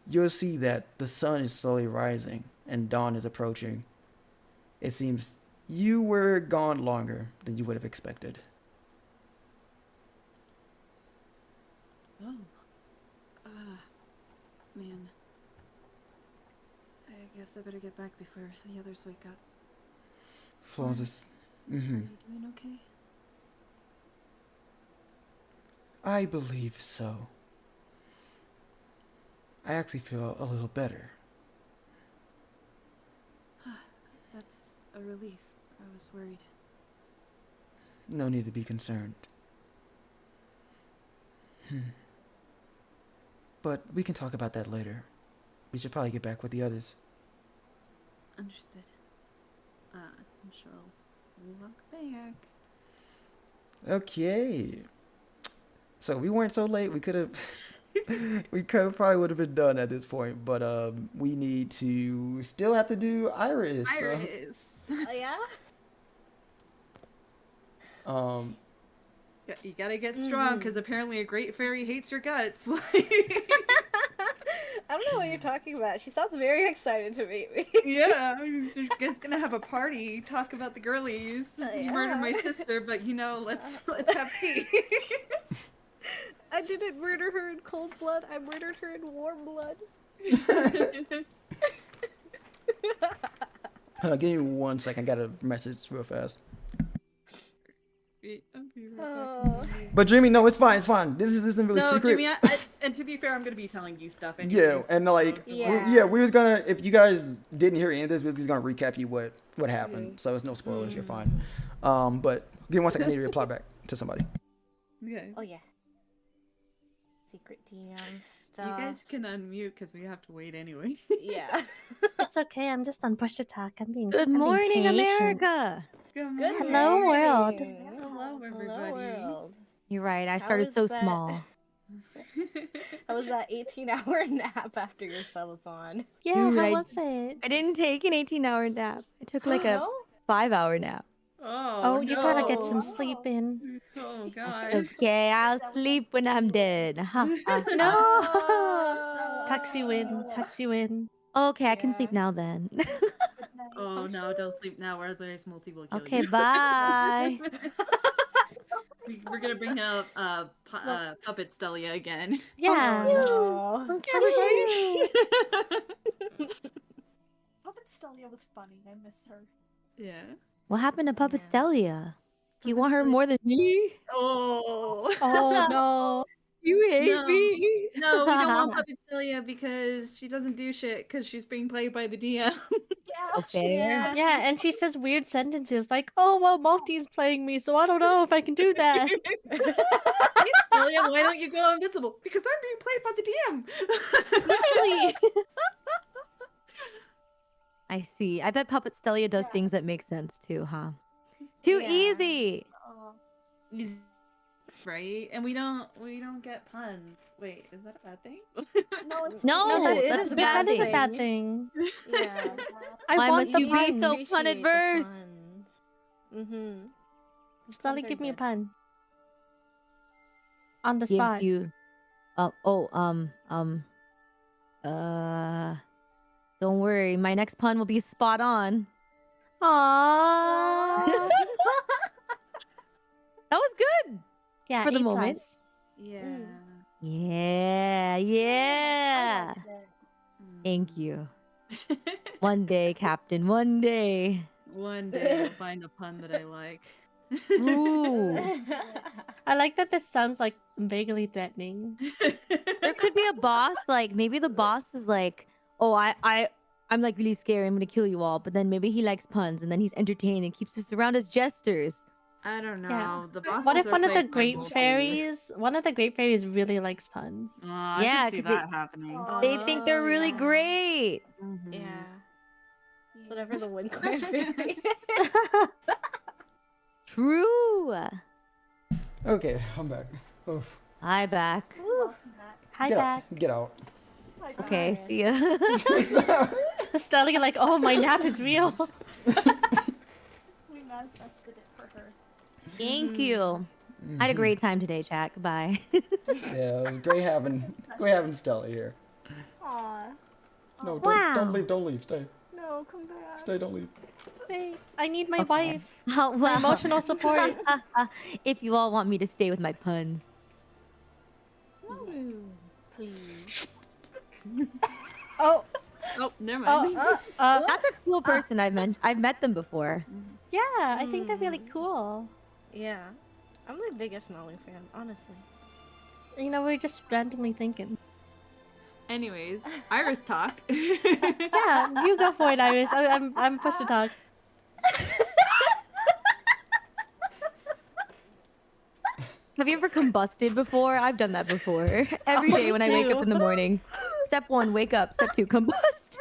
you'll see that the sun is slowly rising and dawn is approaching. It seems you were gone longer than you would have expected. Oh. Man. I guess I better get back before the others wake up. Florence is... Are you doing okay? I believe so. I actually feel a little better. That's a relief. I was worried. No need to be concerned. But we can talk about that later. We should probably get back with the others. Understood. I shall walk back. Okay. So we weren't so late. We could have... we could probably would have been done at this point, but we need to still have to do Iris. Iris. Oh, yeah? Yeah, you gotta get strong because apparently a great fairy hates your guts. I don't know what you're talking about. She sounds very excited to meet me. Yeah, you guys gonna have a party, talk about the girlies. You murdered my Yeah. sister, but let's have tea. I didn't murder her in cold blood. I murdered her in warm blood. Hold on, give me 1 second. I got a message real fast. I'll be right Oh. back. But Dreamy, no, it's fine. It's fine. This isn't really No, secret. Jimmy, and to be fair, I'm gonna be telling you stuff. Yeah, Anyways, and like, Yeah. we was gonna, if you guys didn't hear any of this, we was just gonna recap you what happened. So it's no spoilers. You're fine. But give me 1 second. I need to reply back to somebody. Okay. Oh, yeah. Secret DM You stuff. guys can unmute because we have to wait anyway. Yeah. It's okay. I'm just on push attack. I'm being. Good I'm being morning, patient. America. Good Good Hello, world. morning. Hello, everybody. world. You're right. I How started was so that- small. How was that 18-hour nap after your subathon? Yeah, Dude, how I- was it? I didn't take an 18-hour nap. I took like a No? 5-hour nap. Oh, you gotta get some no. sleep in. Oh god. Okay, I'll sleep when I'm dead. Ha, ha, ha. No. Tucks you in. Tucks you in. Okay, I can sleep Yeah. now then. Oh no, don't sleep now or there's multi will kill Okay, you. bye. We're gonna bring up Puppet Stelia again. Yeah. Oh, no. Puppet Stelia was funny. I miss her. Yeah. What happened to Puppet Yeah. Stelia? You Puppet want her Stelia- more than me? Oh. Oh no. You hate No. me? No, we don't want Puppet Stelia because she doesn't do shit because she's being played by the DM. Yeah. Okay. Yeah. Yeah, and she says weird sentences like, "Oh well, Malty's playing me, so I don't know if I can do that." Stelia, why don't you go invisible? Because I'm being played by the DM. Literally. I see. I bet Puppet Stelia does things that make sense too, huh? Too Yeah. easy. Right? And we don't get puns. Wait, is that a bad thing? No, it's No, No, that, that's is, a that bad is a thing. bad thing. Yeah. I Why want must the you be so puns. pun adverse? Mm-hmm. Slowly Puns are give me a good. pun. On the Gives spot. you don't worry, my next pun will be spot on. Aww. That was good. Yeah, For the A+. moment. Yeah. Yeah, I yeah. liked it. Thank you. One day, Captain, one day. One day I'll find a pun that I like. Ooh. I like that this sounds like vaguely threatening. There could be a boss, like maybe the boss is like, oh, I'm like really scary, I'm gonna kill you all, but then maybe he likes puns and then he's entertained and keeps us around as jesters. I don't know. Yeah. The bosses What if are one of the played by great Multi. fairies really likes puns? I Yeah, can see 'cause they- that happening. They think they're really yeah. great. Mhm. Yeah. Whatever the Wind Clan fairy. True. Okay, I'm back. Oof. Hi, back. Welcome back. Hi, Get back. out. Get out. Okay, see ya. Stella, like, oh, my nap is real. We manifested it for her. Thank you. I had a great time today, chat. Goodbye. Yeah, it was great having Stella here. Aw. No, Wow. don't leave. Don't leave. Stay. No, come back. Stay. Don't leave. Stay. I need my Okay. wife. Oh, My well, emotional support. if you all want me to stay with my puns. Please. Oh, Oh, never oh, mind. That's a cool person I've met them before. Yeah, I think they're really cool. yeah. I'm the biggest Nolly fan, honestly. You know, we're just randomly thinking. Anyways, Iris talk. Yeah, you go for it, Iris. I'm pushed to talk. Have you ever combusted before? I've done that before. Every day when I wake up in the morning. Step 1, wake up. Step 2, combust.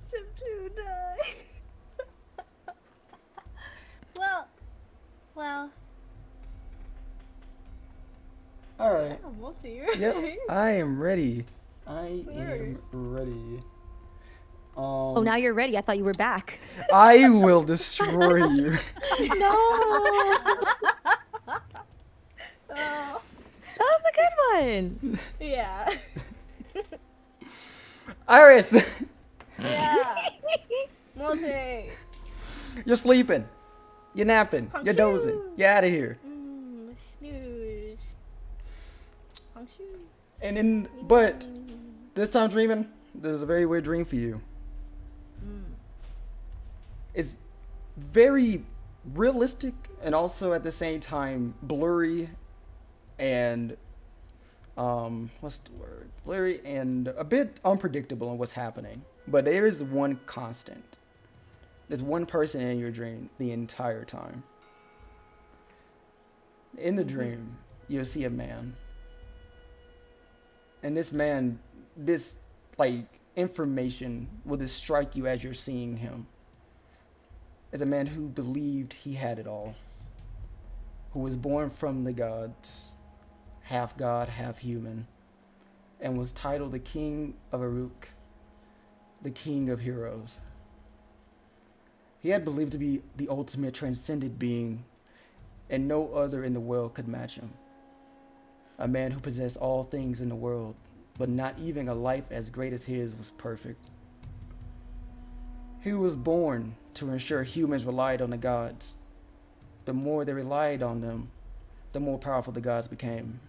Step 2, die. Well. All right. I'm multi. Yep. I am ready. I am ready. Oh, now you're ready. I thought you were back. I will destroy you. No. Oh, That was a good one. yeah. Iris, Yeah. Multi. you're sleeping. You're napping. You're dozing. You're out of here. Snooze. But this time dreaming, there's a very weird dream for you. It's very realistic and also at the same time blurry and what's the word? Blurry and a bit unpredictable in what's happening. But there is one constant. There's one person in your dream the entire time. In the dream, you'll see a man. And this man, this like information will just strike you as you're seeing him. As a man who believed he had it all, who was born from the gods, half god, half human, and was titled the King of Aruk, the King of Heroes. He had believed to be the ultimate transcendent being, and no other in the world could match him. A man who possessed all things in the world, but not even a life as great as his was perfect. He was born to ensure humans relied on the gods. The more they relied on them, the more powerful the gods became.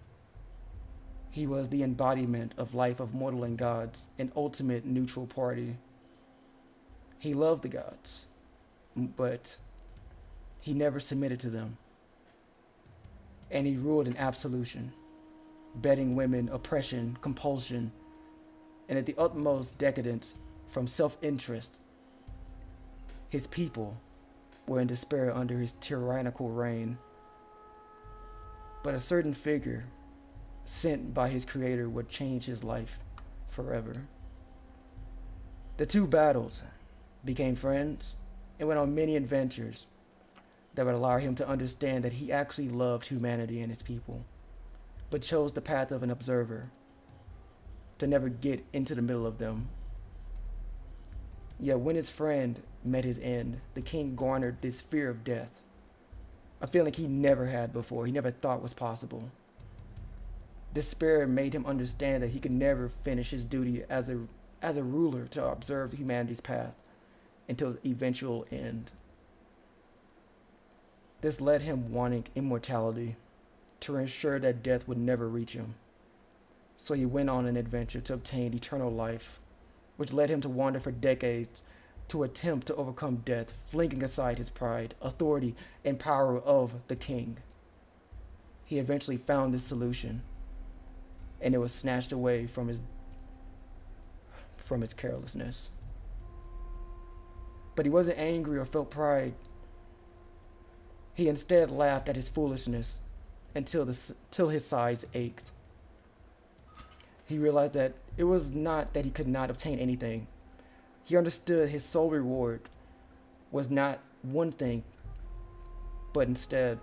He was the embodiment of life of mortal and gods, an ultimate neutral party. He loved the gods, but he never submitted to them. And he ruled in absolution, betting women, oppression, compulsion, and at the utmost decadence from self-interest. His people were in despair under his tyrannical reign. But a certain figure sent by his creator would change his life forever. The two battled, became friends, and went on many adventures that would allow him to understand that he actually loved humanity and his people, but chose the path of an observer, to never get into the middle of them. Yet when his friend met his end, the king garnered this fear of death, a feeling he never had before, he never thought was possible. Despair made him understand that he could never finish his duty as a ruler to observe humanity's path until its eventual end. This led him wanting immortality, to ensure that death would never reach him. So he went on an adventure to obtain eternal life, which led him to wander for decades to attempt to overcome death, flinging aside his pride, authority, and power of the king. He eventually found this solution, and it was snatched away from his carelessness. But he wasn't angry or felt pride. He instead laughed at his foolishness until his sides ached. He realized that it was not that he could not obtain anything. He understood his sole reward was not one thing, but instead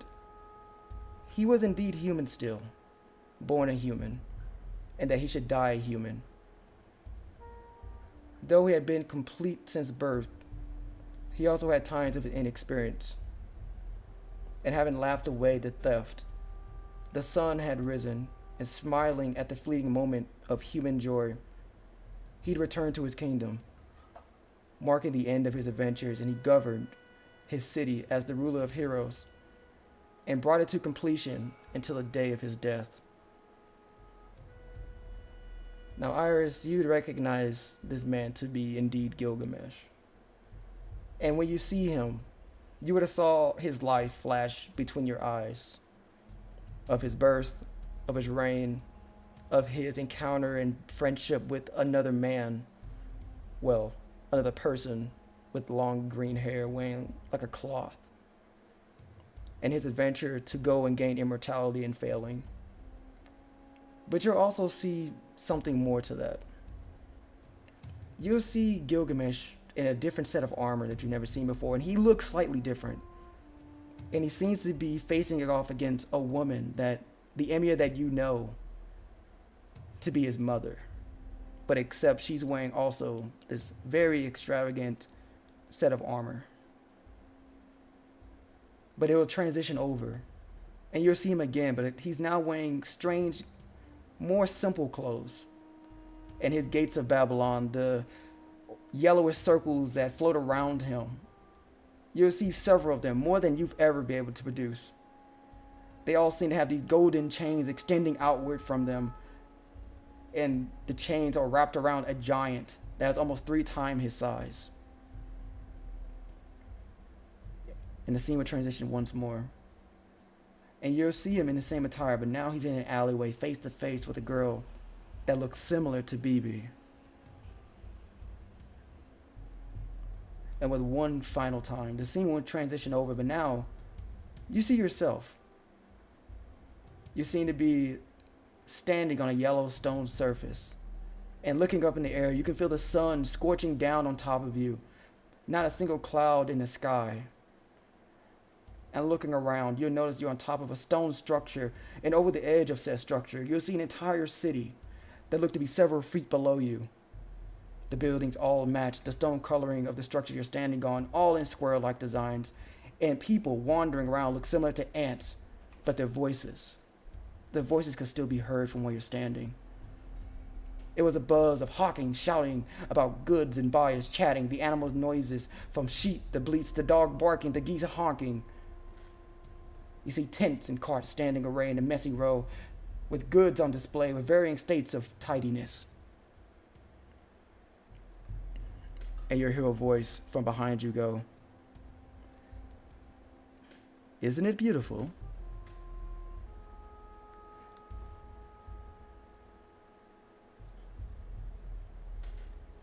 he was indeed human still, born a human, and that he should die a human. Though he had been complete since birth, he also had times of inexperience. And having laughed away the theft, the sun had risen, and smiling at the fleeting moment of human joy, he'd returned to his kingdom, marking the end of his adventures, and he governed his city as the ruler of heroes, and brought it to completion until the day of his death. Now, Iris, you'd recognize this man to be indeed Gilgamesh. And when you see him, you would have saw his life flash between your eyes, of his birth, of his reign, of his encounter and friendship with another man, well, another person with long green hair weighing like a cloth, and his adventure to go and gain immortality and failing. But you'll also see something more to that. You'll see Gilgamesh in a different set of armor that you've never seen before, and he looks slightly different. And he seems to be facing it off against a woman that the Ymir that you know to be his mother. But except she's wearing also this very extravagant set of armor. But it will transition over, and you'll see him again, but he's now wearing strange, more simple clothes. And his gates of Babylon, the yellowish circles that float around him, you'll see several of them, more than you've ever been able to produce. They all seem to have these golden chains extending outward from them, and the chains are wrapped around a giant that is almost 3 times his size. And the scene will transition once more. And you'll see him in the same attire, but now he's in an alleyway face to face with a girl that looks similar to Bibi. And with one final time, the scene will transition over, but now you see yourself. You seem to be standing on a yellow stone surface, and looking up in the air, you can feel the sun scorching down on top of you. Not a single cloud in the sky. And looking around, you'll notice you're on top of a stone structure, and over the edge of said structure, you'll see an entire city that look to be several feet below you. The buildings all match the stone coloring of the structure you're standing on, all in square-like designs, and people wandering around look similar to ants, but their voices could still be heard from where you're standing. It was a buzz of hawking, shouting about goods and buyers chatting, the animal noises from sheep, the bleats, the dog barking, the geese honking. You see tents and carts standing arrayed in a messy row, with goods on display with varying states of tidiness. And you hear a voice from behind you go, "Isn't it beautiful?"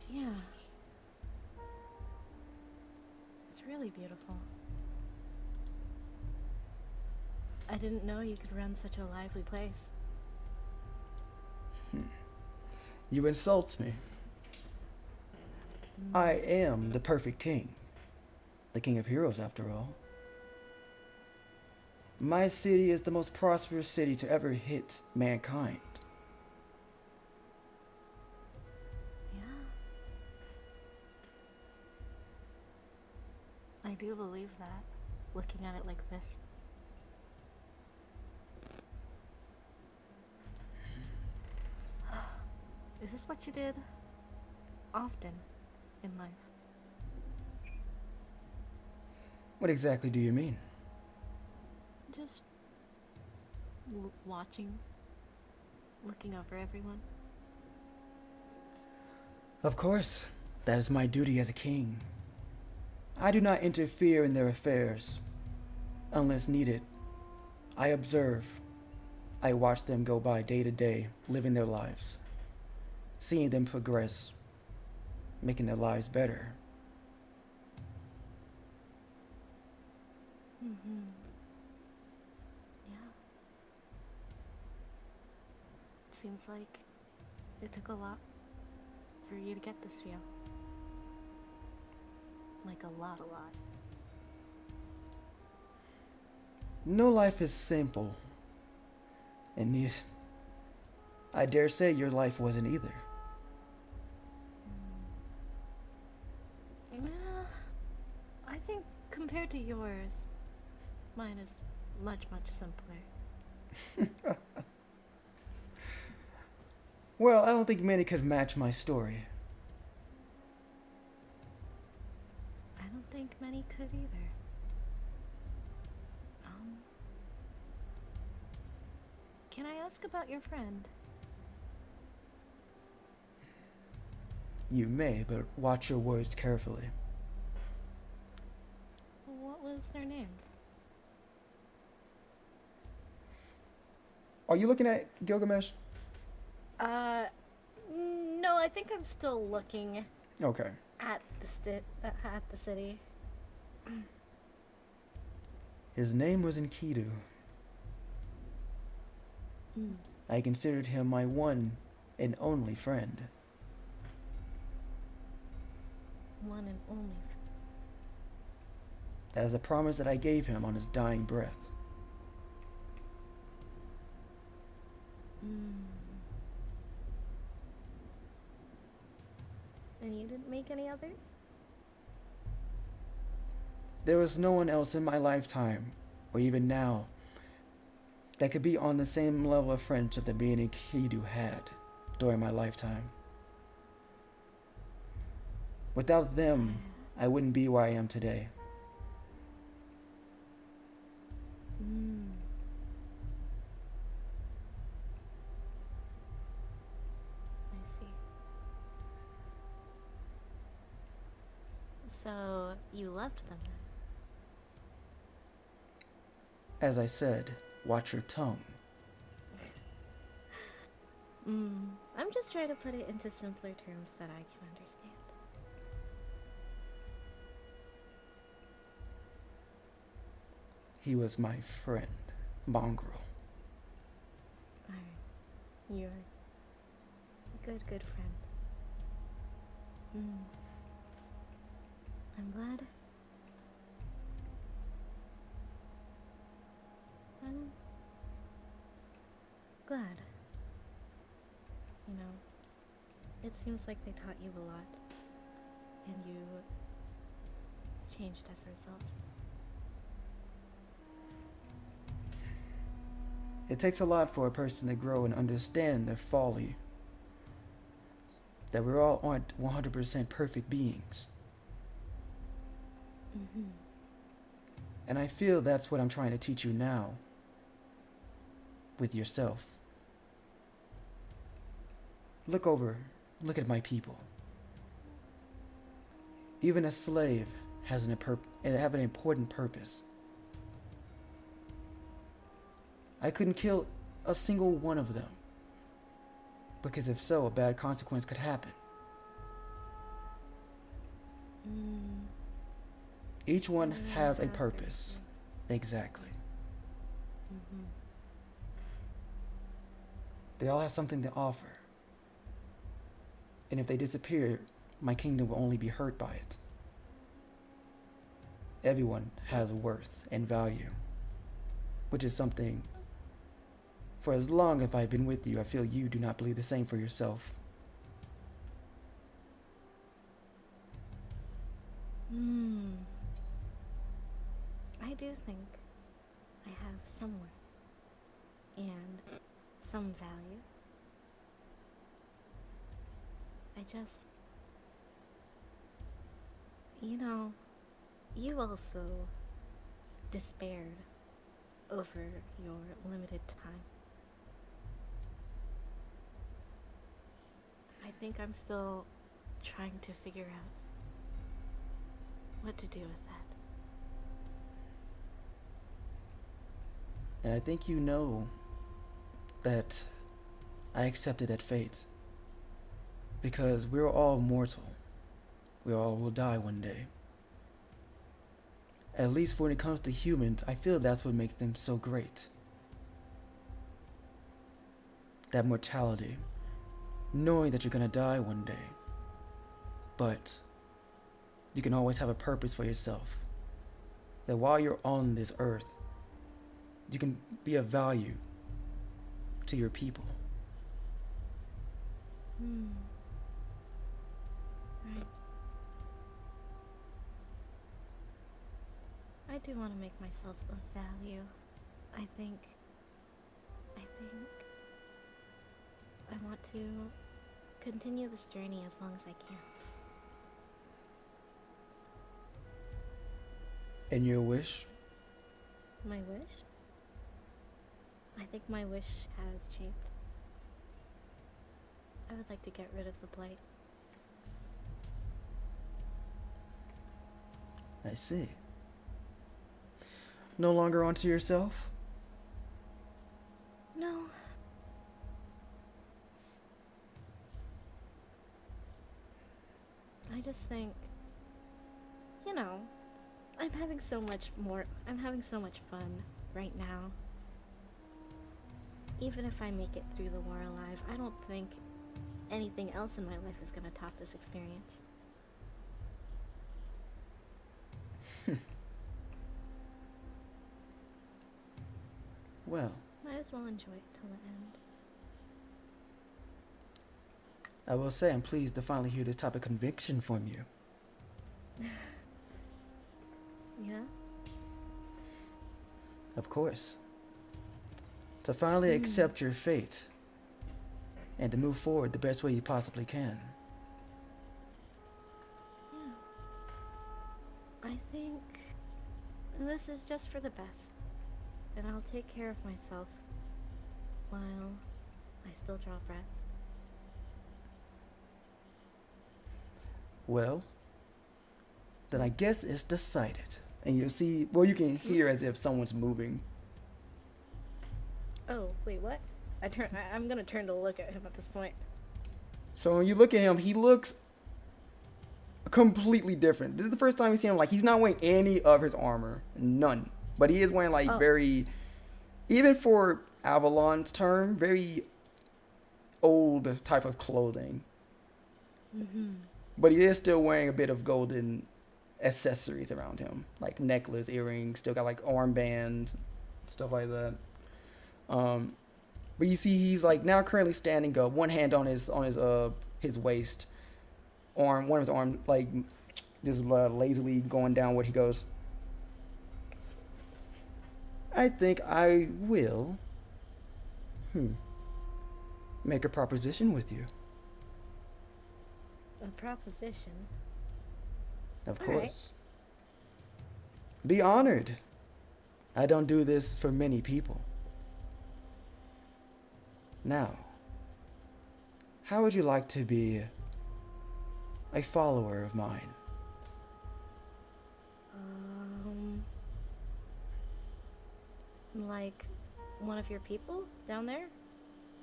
Yeah. It's really beautiful. I didn't know you could run such a lively place. You insult me. I am the perfect king. The king of heroes, after all. My city is the most prosperous city to ever hit mankind. Yeah. I do believe that, looking at it like this. Is this what you did often in life? What exactly do you mean? Just watching, looking over everyone. Of course, that is my duty as a king. I do not interfere in their affairs. Unless needed, I observe. I watch them go by day to day, living their lives. Seeing them progress, making their lives better. Mm-hmm. Yeah. Seems like it took a lot for you to get this view. Like a lot. No life is simple And I dare say your life wasn't either. Yeah, I think compared to yours, mine is much, much simpler. Well, I don't think many could match my story. I don't think many could either. Can I ask about your friend? You may, but watch your words carefully. What was their name? Are you looking at Gilgamesh? No, I think I'm still looking Okay. at the city. His name was Enkidu. I considered him my one and only friend. One and only. That is a promise that I gave him on his dying breath. And you didn't make any others? There was no one else in my lifetime, or even now, that could be on the same level of friendship that me and Enkidu had during my lifetime. Without them, I wouldn't be where I am today. I see. So, you loved them then? As I said, watch your tongue. I'm just trying to put it into simpler terms that I can understand. He was my friend, Mongrel. Alright. You're a good friend. I'm glad. I'm glad. You know, it seems like they taught you a lot, and you changed as a result. It takes a lot for a person to grow and understand their folly. That we all aren't 100% perfect beings. And I feel that's what I'm trying to teach you now. With yourself. Look at my people. Even a slave has have an important purpose. I couldn't kill a single one of them. Because if so, a bad consequence could happen. Each one has a purpose. Exactly. They all have something to offer. And if they disappear, my kingdom will only be hurt by it. Everyone has worth and value, which is something, for as long as I've been with you, I feel you do not believe the same for yourself. I do think I have some worth and some value. I just, you also despaired over your limited time. I think I'm still trying to figure out what to do with that. And I think you know that I accepted that fate. Because we're all mortal. We all will die one day. At least when it comes to humans, I feel that's what makes them so great. That mortality. Knowing that you're gonna die one day. But you can always have a purpose for yourself. That while you're on this earth, you can be of value to your people. Right. I do want to make myself of value. I think I want to continue this journey as long as I can. And your wish? My wish? I think my wish has changed. I would like to get rid of the blight. I see. No longer onto yourself? No. I just think, you know, I'm having so much fun right now. Even if I make it through the war alive, I don't think anything else in my life is gonna top this experience. Well, Might as well enjoy it till the end. I will say I'm pleased to finally hear this type of conviction from you. Yeah? Of course. To finally accept your fate and to move forward the best way you possibly can. Yeah. I think this is just for the best. And I'll take care of myself while I still draw breath. Well, then I guess it's decided. And you see, well, you can hear as if someone's moving. Oh, wait, what? I'm gonna turn to look at him at this point. So when you look at him, he looks completely different. This is the first time you see him, like, he's not wearing any of his armor. None. But he is wearing, like, very, even for Avalon's term, very old type of clothing. But he is still wearing a bit of golden accessories around him, like necklace, earrings, still got like armbands, stuff like that. But you see he's like now currently standing up, one hand on his waist, one of his arms like just lazily going down where he goes. I think I will make a proposition with you. A proposition? Of All right. course. Be honored. I don't do this for many people. Now, how would you like to be a follower of mine? Like one of your people down there?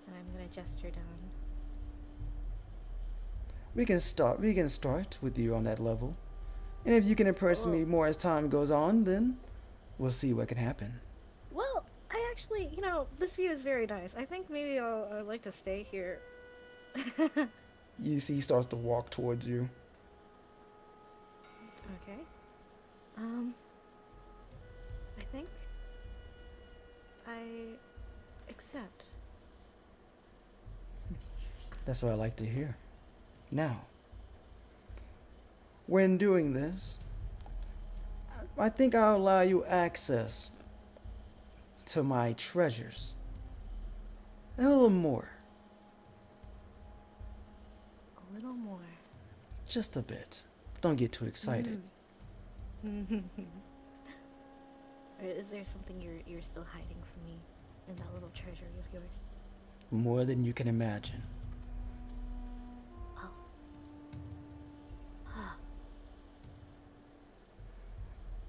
And I'm gonna gesture down. We can start with you on that level. And if you can impress me more as time goes on, then we'll see what can happen. Well, I actually, this view is very nice. I think maybe I'd like to stay here. You see he starts to walk towards you. Okay. I think I accept. That's what I like to hear. Now, when doing this, I think I'll allow you access to my treasures. A little more. A little more. Just a bit. Don't get too excited. Is there something you're still hiding from me in that little treasury of yours? More than you can imagine.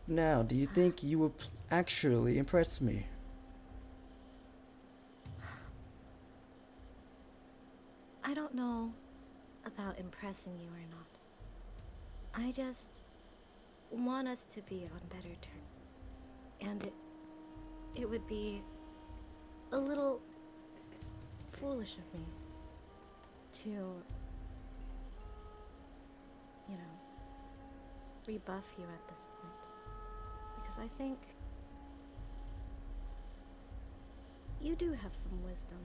Now, do you think you will actually impress me? I don't know about impressing you or not. I just want us to be on better terms. And it would be a little foolish of me to, rebuff you at this point. Because I think you do have some wisdom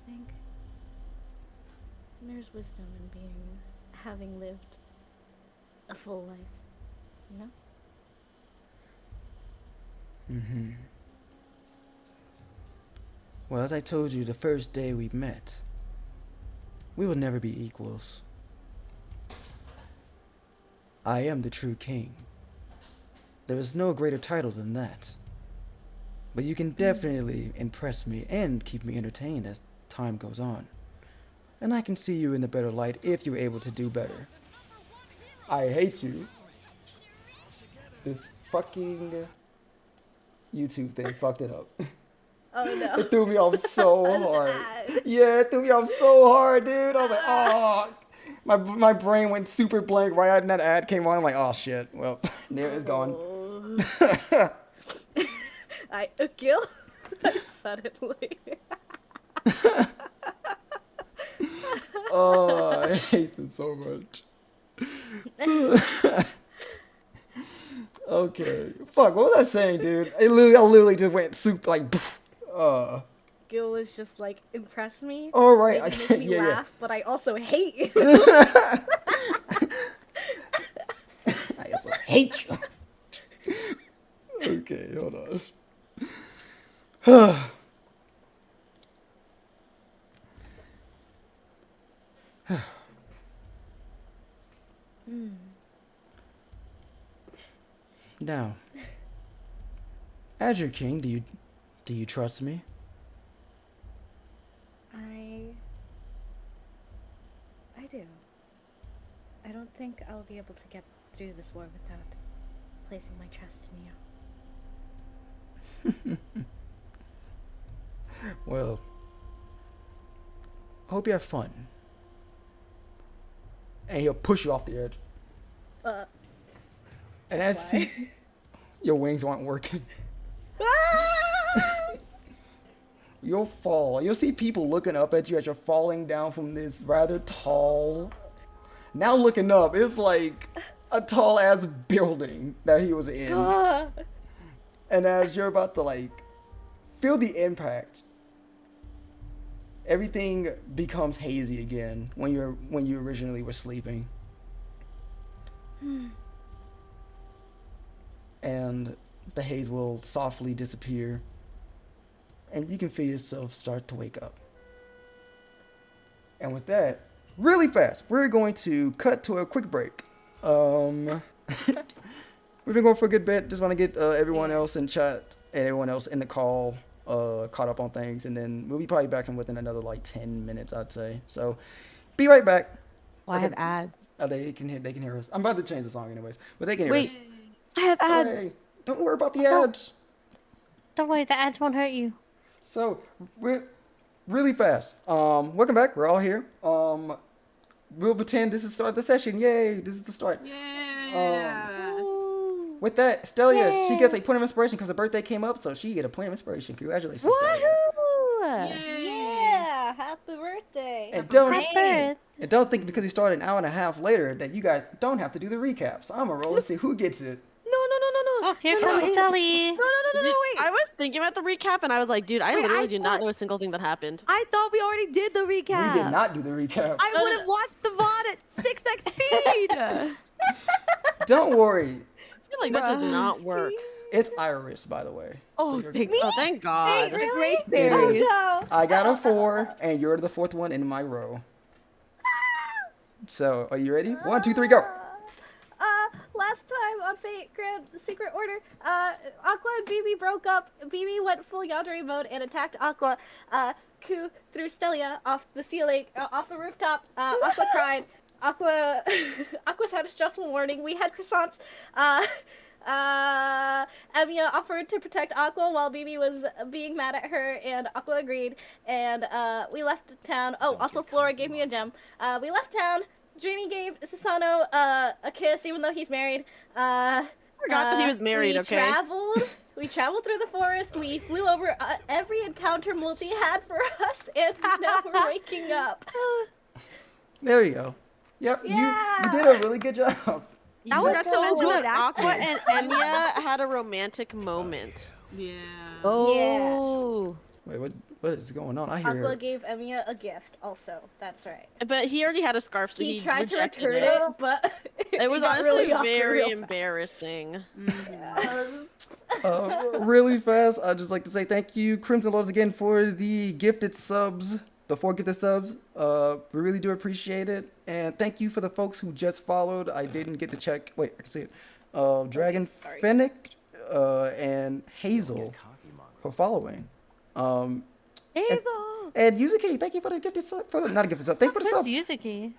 think there's wisdom in having lived a full life, you know? Mm-hmm. Well, as I told you the first day we met, we will never be equals. I am the true king. There is no greater title than that. But you can definitely impress me and keep me entertained as time goes on. And I can see you in a better light if you're able to do better. I hate you. This fucking YouTube thing fucked it up. Oh no. It threw me off so hard. Yeah, it threw me off so hard, dude. I was like, oh. My brain went super blank right when that ad came on. I'm like, oh shit. Well, there it's gone. I kill suddenly. Oh, I hate this so much. Okay. Fuck, what was I saying, dude? I literally just went super like, Gil was just like, impress me. all right. Maybe make me Yeah, laugh, but I also hate you. I also hate you. Okay, hold on. Now, as your king, do you trust me? I do. I don't think I'll be able to get through this war without placing my trust in you. Well, hope you have fun. And he'll push you off the edge. And as your wings aren't working, you'll fall. You'll see people looking up at you as you're falling down from this rather tall. Now looking up, it's like a tall ass building that he was in. And as you're about to like feel the impact, everything becomes hazy again when you originally were sleeping. And the haze will softly disappear, and you can feel yourself start to wake up. And with that, really fast, we're going to cut to a quick break. We've been going for a good bit. Just want to get everyone else in chat and everyone else in the call caught up on things, and then we'll be probably back in within another like 10 minutes, I'd say. So, be right back. Well, I have ads. Oh, they can hear us. I'm about to change the song anyways, but they can hear us. Wait, I have ads. Hey, don't worry about the ads. Don't worry, the ads won't hurt you. So, we're really fast. Welcome back. We're all here. We'll pretend this is the start of the session. Yay! This is the start. Yeah. With that, Stelia, she gets a point of inspiration because her birthday came up, so she get a point of inspiration. Congratulations, Stelia. Woohoo! Yeah, happy birthday. And don't Happy birthday. and don't think because we started an hour and a half later that you guys don't have to do the recap. So I'm gonna roll and see who gets it. No. Oh, here comes Stelly. No, Dude, wait. I was thinking about the recap and I was like, dude, I Wait, literally I do not thought- know a single thing that happened. I thought we already did the recap. We did not do the recap. I would have watched the VOD at 6x speed. Don't worry. I feel like that does not work. It's Iris, by the way. Oh, you're thank good. Oh, thank God. The Great It Fairies. is. No. I got a 4, and you're the 4th one in my row. So, are you ready? 1, 2, 3, go. Last time on Fate Grand Secret Order, Aqua and BB broke up. BB went full Yandere mode and attacked Aqua. Ku threw Stelia off the ceiling, off the rooftop. Aqua cried. Aqua's had a stressful morning. We had croissants. Emiya offered to protect Aqua while BB was being mad at her, and Aqua agreed. And we left town. Oh, also Flora gave me a gem. We left town. Dreamy gave Susano a kiss, even though he's married. Forgot that he was married, okay? We traveled through the forest. We flew over every encounter Multi had for us, and now we're waking up. There you go. Yep, Yeah. you did a really good job. I forgot to mention good that acting. Aqua and Emiya had a romantic moment. Yeah. Oh. Wait, what? What is going on? I Aqua hear. gave Emiya a gift also. That's right. But he already had a scarf, so He he tried to rejected return it. it, but It was got honestly really awkward very real fast. embarrassing. Really fast, I'd just like to say thank you, Crimson Lords, again for the gifted subs, the 4 gifted subs. We really do appreciate it. And thank you for the folks who just followed. I didn't get to check. Wait, I can see it. Dragon sorry. Fennec and Hazel for following. Hazel. And Yuzuki, thank you for the gifted sub. Not a gifted sub. Thank you for the sub. Who's Yuzuki?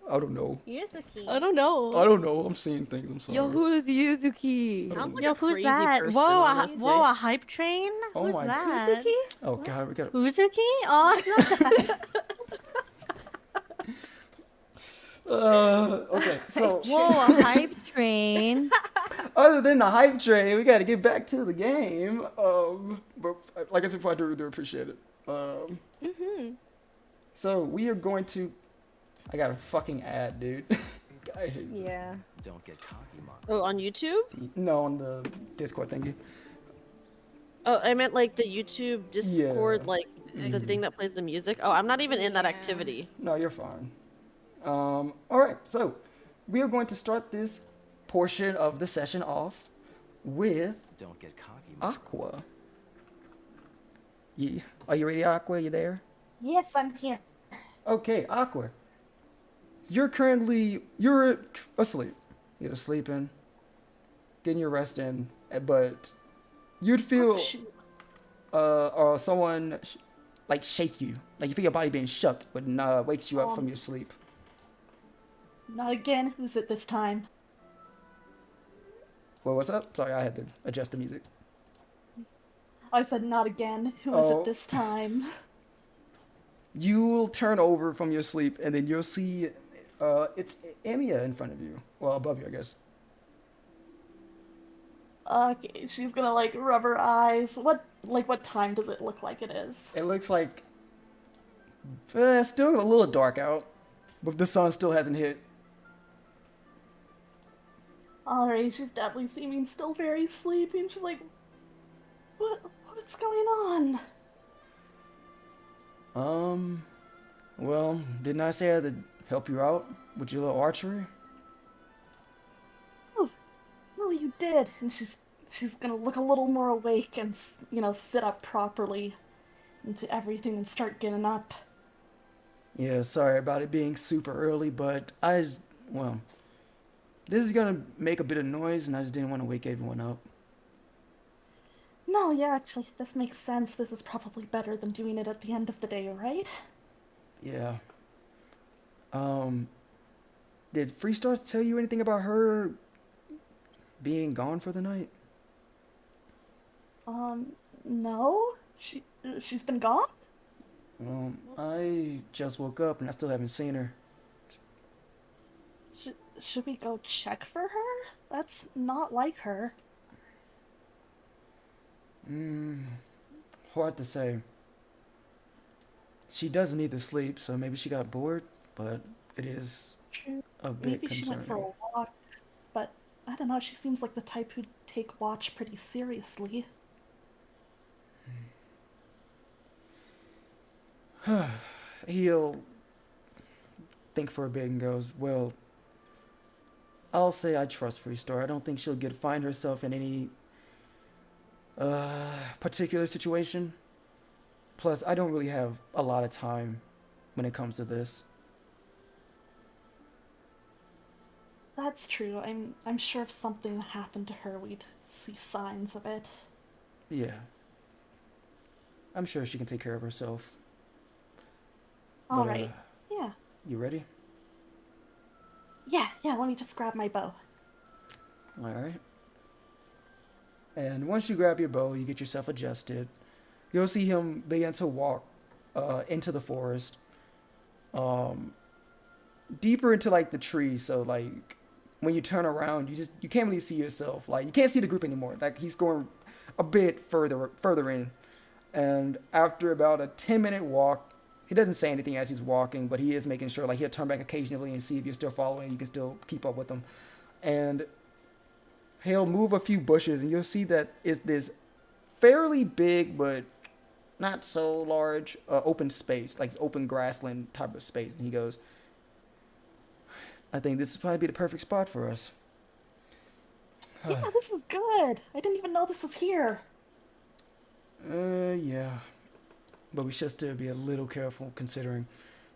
I don't know. Yuzuki. I don't know. I don't know. I'm seeing things. I'm sorry. Yo, who's Yuzuki? Sounds like Yo, a who's crazy that? person, Whoa, honestly. whoa, a hype train? Oh Who's my- that? Yuzuki? Oh god, we got. Uzuki? Oh, I love that. Okay, so Whoa, a hype train. other than the hype train, we got to get back to the game. But like I said before, I do appreciate it. So we are going to. I got a fucking ad, dude. I hate this. Yeah. Don't get cocky, Mom. Oh, on YouTube? No, on the Discord thingy. Oh, I meant like the YouTube Discord, Yeah. like the thing that plays the music. Oh, I'm not even in that Yeah. activity. No, you're fine. All right, so we are going to start this portion of the session off with Don't get cocky, Mom. Aqua. Are you ready, Aqua? You there? Yes, I'm here. Okay, Aqua. You're asleep. You're sleeping, getting your rest in, but you'd feel Shoot. or someone like shake you, like you feel your body being shook when wakes you up from your sleep. Not again. Who's it this time? Well, what's up? Sorry, I had to adjust the music. I said not again. Who is Oh. it this time? You'll turn over from your sleep, and then you'll see it's Emiya in front of you. Well, above you, I guess. Okay, she's gonna like rub her eyes. What time does it look like it is? It looks like still a little dark out, but the sun still hasn't hit. Alright, she's definitely seeming still very sleepy, and she's like, what's going on? Well, didn't I say I had to help you out with your little archery? Oh, you did. And she's gonna look a little more awake and sit up properly into everything and start getting up. Yeah, sorry about it being super early, but this is gonna make a bit of noise, and I just didn't want to wake everyone up. No, yeah, actually, this makes sense. This is probably better than doing it at the end of the day, right? Yeah. Did Freestars tell you anything about her being gone for the night? No. She's been gone? I just woke up and I still haven't seen her. Should we go check for her? That's not like her. Hard to say. She does need to sleep, so maybe she got bored, but it is a bit Maybe she went for concerning. a walk, but I don't know, she seems like the type who'd take watch pretty seriously. He'll think for a bit and goes, well, I'll say I trust Freestar. I don't think she'll find herself in any particular situation. Plus, I don't really have a lot of time when it comes to this. That's true. I'm sure if something happened to her, we'd see signs of it. Yeah. I'm sure she can take care of herself. All But, right. Yeah. You ready? Yeah, let me just grab my bow. All right. And once you grab your bow, you get yourself adjusted. You'll see him begin to walk into the forest, deeper into like the trees. So like when you turn around, you can't really see yourself. Like you can't see the group anymore. Like he's going a bit further in. And after about a 10-minute walk, he doesn't say anything as he's walking, but he is making sure like he'll turn back occasionally and see if you're still following. You can still keep up with him. And he'll move a few bushes, and you'll see that is this fairly big but not so large, open space, like open grassland type of space. And he goes, I think this would probably be the perfect spot for us. Yeah, this is good. I didn't even know this was here. Yeah. But we should still be a little careful considering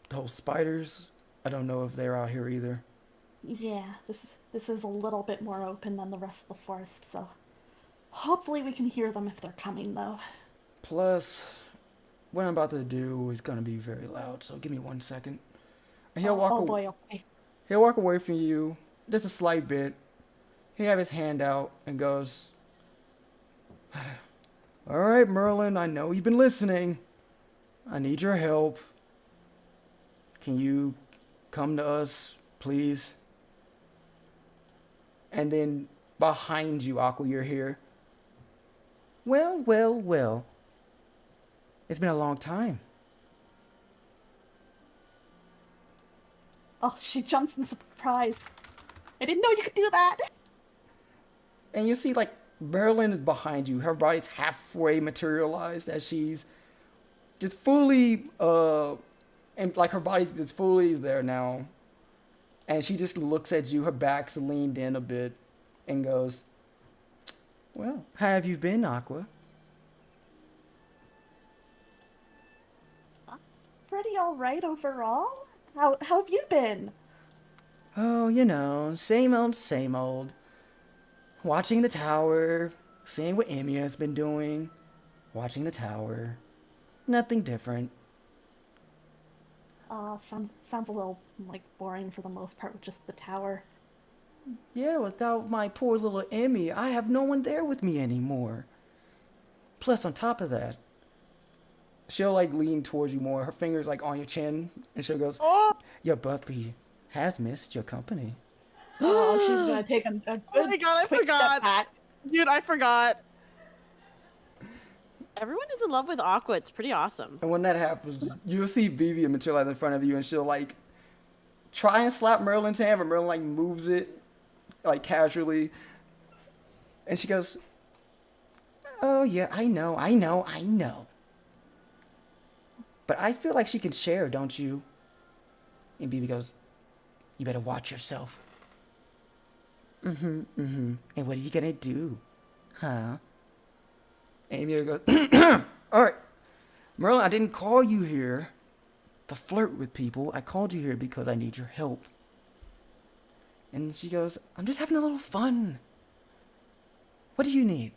the whole spiders. I don't know if they're out here either. Yeah, this is a little bit more open than the rest of the forest, so hopefully we can hear them if they're coming, though. Plus, what I'm about to do is gonna be very loud, so give me 1 second. And he'll walk Oh boy, okay. He'll walk away from you just a slight bit. He'll have his hand out and goes, all right, Merlin, I know you've been listening. I need your help. Can you come to us, please? And then behind you, Aqua, you're here. Well. It's been a long time. Oh, she jumps in surprise. I didn't know you could do that. And you see, like, Merlin is behind you. Her body's halfway materialized as she's just fully, and like her body's just fully there now. And she just looks at you, her back's leaned in a bit, and goes, well, how have you been, Aqua? Pretty alright overall. How have you been? Oh, you know, same old, same old. Watching the tower, seeing what Emiya's been doing, watching the tower. Nothing different. Sounds a little, like, boring for the most part with just the tower. Yeah, without my poor little Emmy, I have no one there with me anymore. Plus, on top of that, she'll, like, lean towards you more. Her finger's, like, on your chin, and she goes, Oh, your puppy has missed your company. Oh, she's gonna take a good oh my god, I quick forgot. step back. Dude, I forgot. Everyone is in love with Aqua. It's pretty awesome. And when that happens, you'll see Vivi materialize in front of you, and she'll, like, try and slap Merlin's hand, but Merlin, like, moves it, like, casually. And she goes, oh, yeah, I know. But I feel like she can share, don't you? And Vivi goes, you better watch yourself. And what are you gonna do? Huh? And Amy goes, all right, Merlin, I didn't call you here to flirt with people. I called you here because I need your help. And she goes, I'm just having a little fun. What do you need?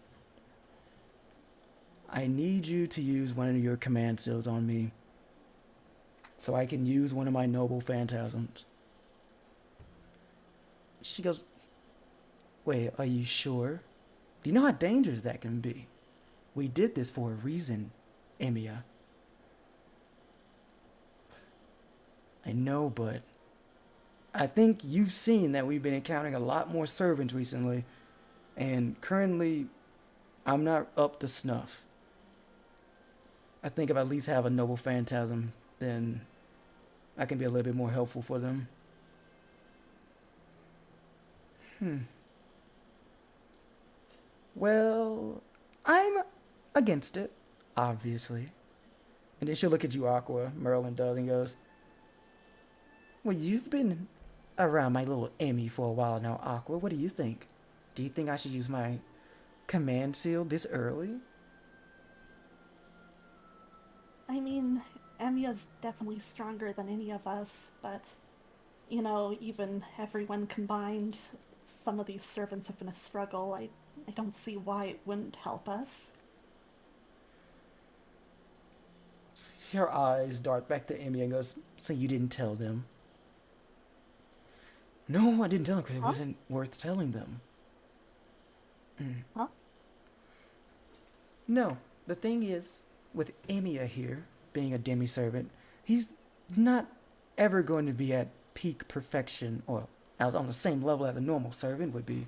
I need you to use one of your command seals on me so I can use one of my noble phantasms. She goes, wait, are you sure? Do you know how dangerous that can be? We did this for a reason, Emiya. I know, but I think you've seen that we've been encountering a lot more servants recently, and currently, I'm not up to snuff. I think if I at least have a noble phantasm, then I can be a little bit more helpful for them. Well, I'm against it, obviously. And then she'll look at you, Aqua, Merlin does, and goes, well, you've been around my little Emmy for a while now, Aqua. What do you think? Do you think I should use my command seal this early? I mean, Emiya's definitely stronger than any of us, but, you know, even everyone combined, some of these servants are gonna struggle. I don't see why it wouldn't help us. Her eyes dart back to Emmy and goes, so you didn't tell them? No, I didn't tell them because it wasn't worth telling them. Huh? No, the thing is, with Emiya here, being a demi-servant, he's not ever going to be at peak perfection, or as on the same level as a normal servant would be.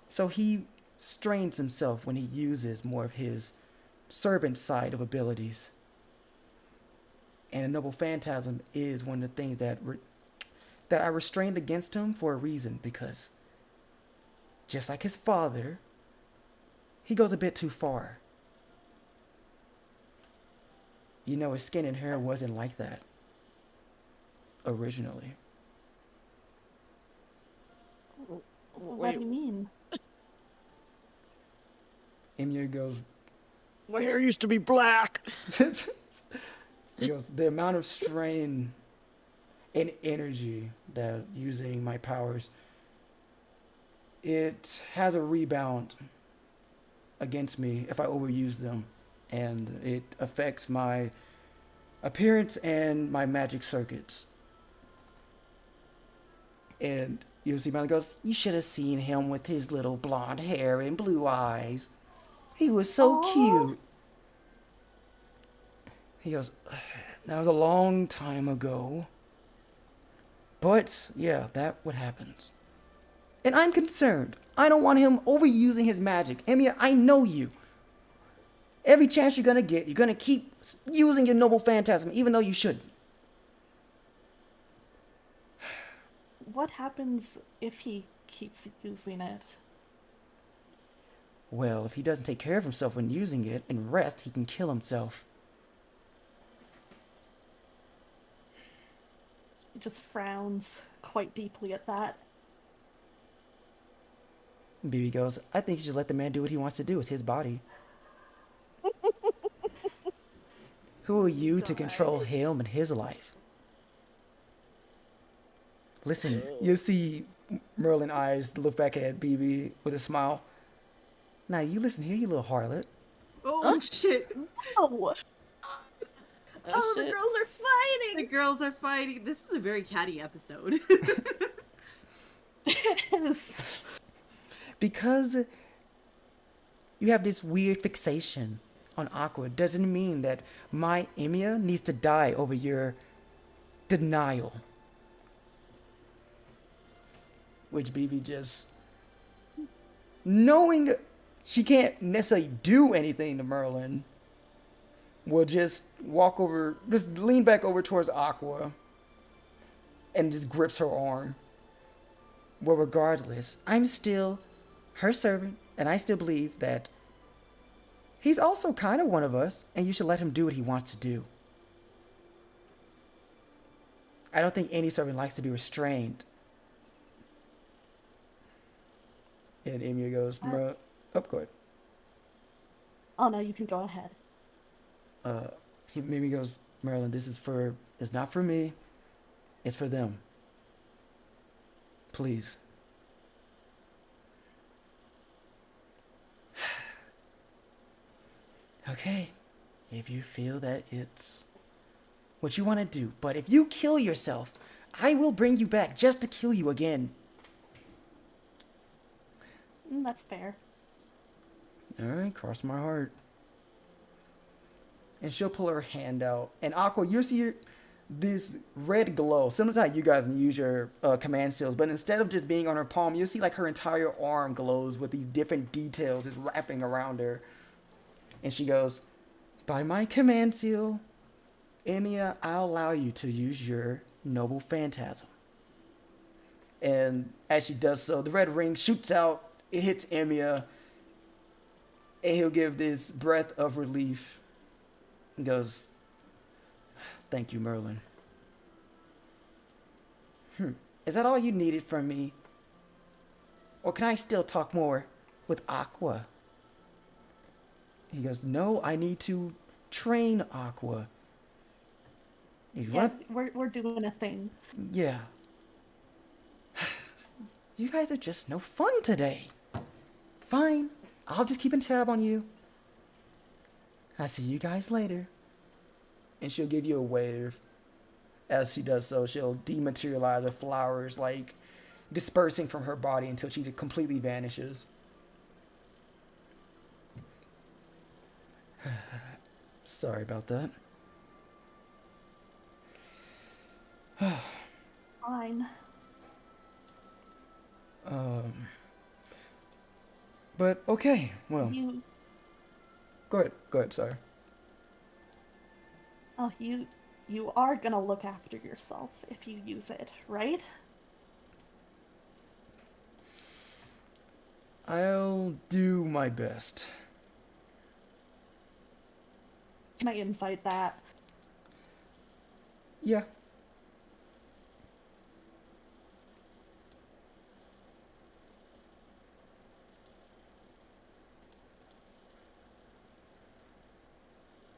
So he strains himself when he uses more of his servant side of abilities. And a noble phantasm is one of the things that I restrained against him for a reason, because just like his father, he goes a bit too far. You know, his skin and hair wasn't like that originally. What do you mean? Emiya goes, My hair used to be black. he goes, the amount of strain and energy that using my powers, it has a rebound against me if I overuse them, and it affects my appearance and my magic circuits. And you see, man goes, you should have seen him with his little blonde hair and blue eyes. He was so cute. He goes, that was a long time ago. But, yeah, that what happens. And I'm concerned. I don't want him overusing his magic. Emiya, I know you. Every chance you're gonna get, you're gonna keep using your noble phantasm, even though you shouldn't. What happens if he keeps using it? Well, if he doesn't take care of himself when using it and rest, he can kill himself. He just frowns quite deeply at that. Bibi goes, I think you should let the man do what he wants to do. It's his body. Who are you to control him and his life? Listen, you see Merlin eyes look back at Bibi with a smile. Now you listen here, you little harlot. Oh shit! Oh, Oh, the shit. girls are fighting! The girls are fighting. This is a very catty episode. yes. Because you have this weird fixation on Aqua doesn't mean that my Emiya needs to die over your denial. Which Bibi just, knowing she can't necessarily do anything to Merlin, will just walk over, just lean back over towards Aqua and just grips her arm. Well, regardless, I'm still her servant, and I still believe that he's also kind of one of us, and you should let him do what he wants to do. I don't think any servant likes to be restrained. And Emiya goes, go ahead. Oh no, you can go ahead. Maybe goes, Merlin, it's not for me, it's for them. Please. Okay, if you feel that it's what you want to do, but if you kill yourself, I will bring you back just to kill you again. That's fair. Alright, cross my heart. And she'll pull her hand out. And Aqua, you'll see this red glow. Similar to how you guys use your command seals, but instead of just being on her palm, you'll see like her entire arm glows with these different details just wrapping around her. And she goes, by my command seal, Emiya, I'll allow you to use your noble phantasm. And as she does so, the red ring shoots out. It hits Emiya, and he'll give this breath of relief. He goes, thank you, Merlin. Is that all you needed from me? Or can I still talk more with Aqua? He goes, no, I need to train Aqua. If you Yeah, want, we're doing a thing. yeah. You guys are just no fun today. Fine, I'll just keep a tab on you. I'll see you guys later. And she'll give you a wave. As she does so, she'll dematerialize the flowers, like dispersing from her body until she completely vanishes. Sorry about that. Fine. But okay, well, You go ahead, sorry. you are gonna look after yourself if you use it, right? I'll do my best. Can I insight that? Yeah.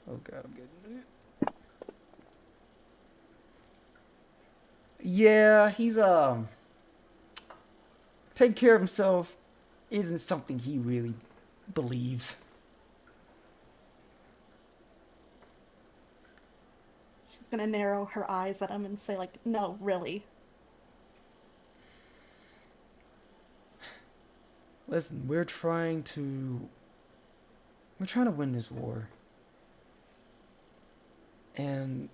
Oh god, I'm getting it. Yeah, he's taking care of himself isn't something he really believes. She's gonna narrow her eyes at him and say, like, no, really. Listen, we're trying to win this war. And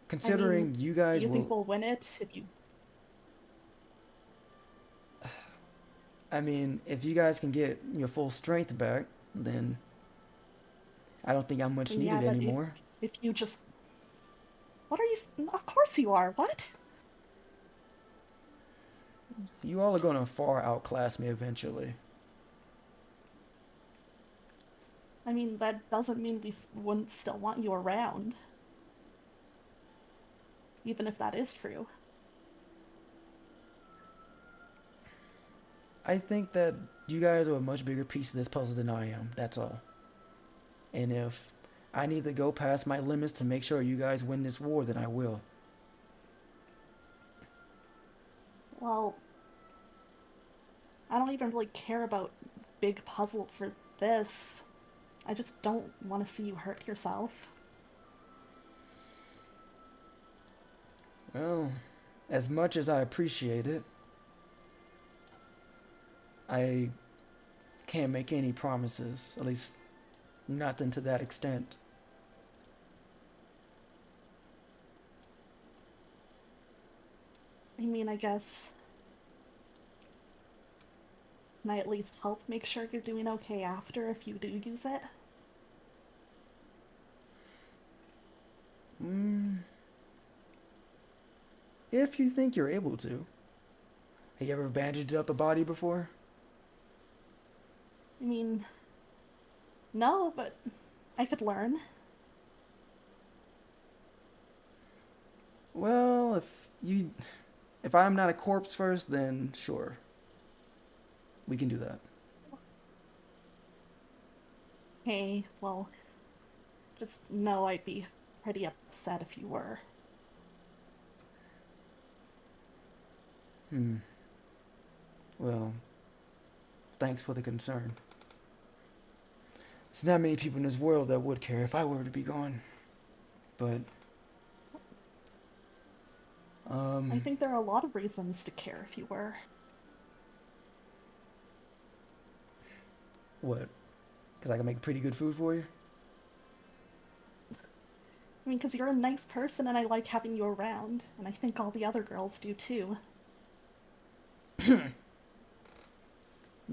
considering you guys Do you will think we'll win it if you... I mean, if you guys can get your full strength back, then I don't think I'm much Yeah, needed but anymore. If you just... What are you... Of course you are. What? You all are going to far outclass me eventually. I mean, that doesn't mean we wouldn't still want you around. Even if that is true. I think that you guys are a much bigger piece of this puzzle than I am, that's all. And if I need to go past my limits to make sure you guys win this war, then I will. Well, I don't even really care about big puzzle for this. I just don't want to see you hurt yourself. Well, as much as I appreciate it, I can't make any promises, at least nothing to that extent. I mean, I guess... Can I at least help make sure you're doing okay after if you do use it? If you think you're able to. Have you ever bandaged up a body before? I mean... No, but I could learn. Well, if I'm not a corpse first, then sure. We can do that. Hey, well... Just know I'd be pretty upset if you were. Well, thanks for the concern. There's not many people in this world that would care if I were to be gone. But... I think there are a lot of reasons to care if you were. What? Because I can make pretty good food for you? I mean, because you're a nice person and I like having you around, and I think all the other girls do too.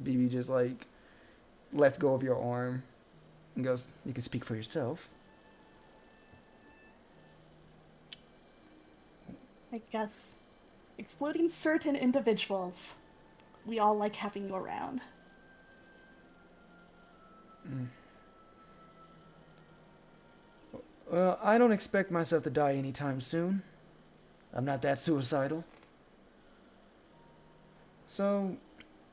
BB just like lets go of your arm and goes, "You can speak for yourself." I guess, excluding certain individuals, we all like having you around. Well, I don't expect myself to die anytime soon. I'm not that suicidal. So,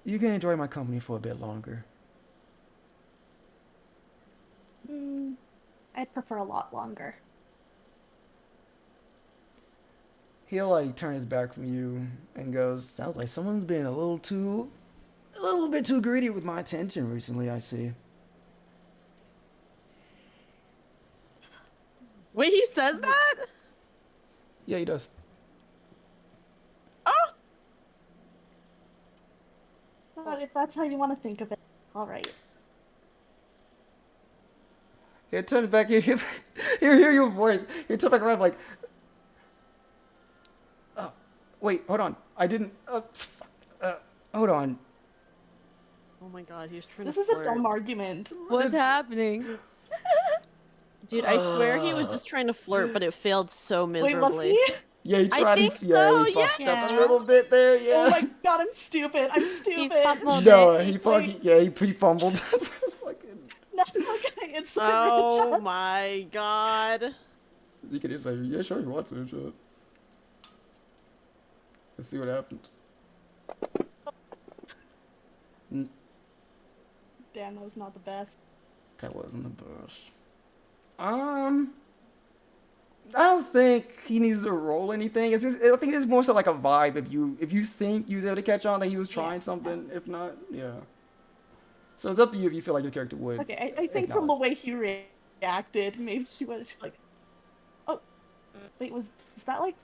you can enjoy my company for a bit longer. I'd prefer a lot longer. He'll like turn his back from you and goes, "Sounds like someone's been a little bit too greedy with my attention recently, I see." Wait, he says that? Yeah, he does. Oh! But if that's how you want to think of it, alright. He turns back, hear your voice. He turns back around like, "Oh, wait, hold on. I didn't, hold on. Oh my god, he was trying This to is a flirt. dumb argument. What's happening? Dude, I swear he was just trying to flirt, but it failed so Wait, miserably. was he? Yeah, he I tried think to, so, he fucked up a yeah. little bit there, yeah. Oh my god, I'm stupid. I'm stupid. fumbled. No, he Wait. fucking, yeah, he fumbled. Fucking- No, okay, it's Oh my god. You can just say, yeah, sure, you want to. Sure. Let's see what happens. Damn, that was not the best. That wasn't the best. I don't think he needs to roll anything. It's just, I think it's more so like a vibe. If you think you was able to catch on that he was trying something, if not, yeah. So it's up to you if you feel like your character would. Okay, I think from the way he reacted, maybe she would like. Oh, wait, was that like?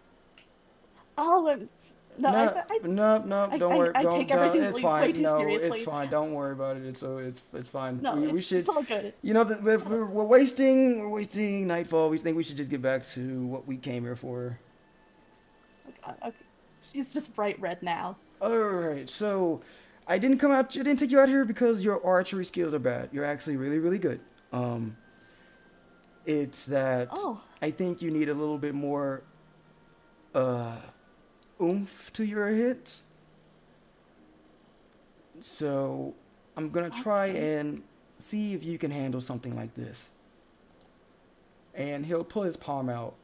Oh, no, no, don't worry. I don't, take everything it's way fine. too No, seriously. it's fine. Don't worry about it. It's fine. No, we should. It's all good. You know, we're wasting Nightfall. We think we should just get back to what we came here for. Okay. She's just bright red now. All right, so I didn't take you out here because your archery skills are bad. You're actually really, really good. It's that I think you need a little bit more oomph to your hits. So I'm gonna try and see if you can handle something like this. And he'll pull his palm out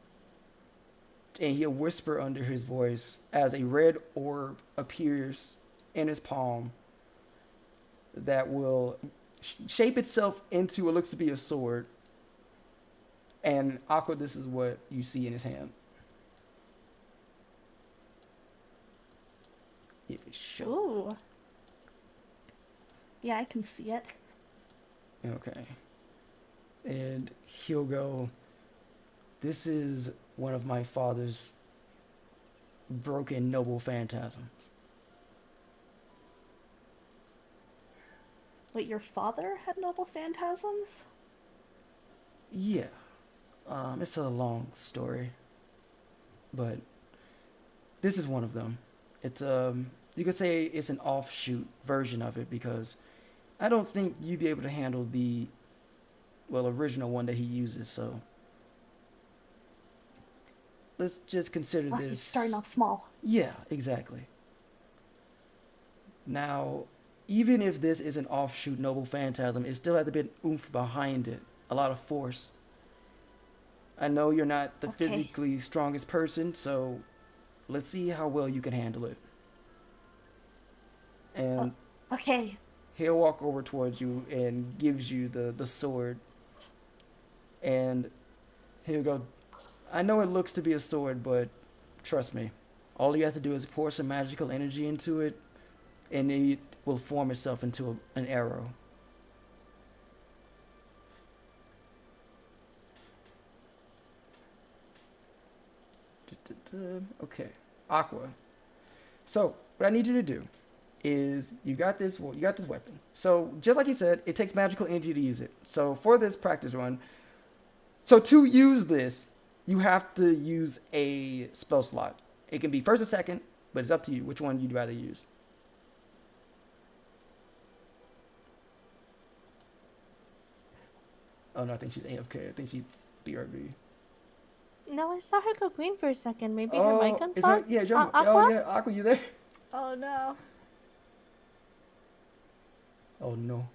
and he'll whisper under his voice as a red orb appears in his palm that will shape itself into what looks to be a sword. And Aqua, this is what you see in his hand. If it shows. Ooh. Yeah, I can see it. Okay. And he'll go, this is one of my father's broken noble phantasms. Wait, your father had noble phantasms? Yeah. It's a long story. But this is one of them. It's you could say it's an offshoot version of it because I don't think you'd be able to handle the original one that he uses, so let's just consider this. He's starting off small. Yeah, exactly. Now, even if this is an offshoot noble phantasm, it still has a bit oomph behind it, a lot of force. I know you're not the physically strongest person, so let's see how well you can handle it. And okay. He'll walk over towards you and gives you the sword. And he'll go, I know it looks to be a sword, but trust me, all you have to do is pour some magical energy into it, and it will form itself into an arrow. Okay, Aqua. So what I need you to do is you got this weapon. So just like you said, it takes magical energy to use it. So for this practice run, so to use this, you have to use a spell slot. It can be first or second, but it's up to you which one you'd rather use. Oh no, I think she's AFK. I think she's BRB. No, I saw her go green for a second. Maybe her mic unplugged? Yeah, jump. Aqua? Oh yeah, Aqua, you there? Oh no. Oh no.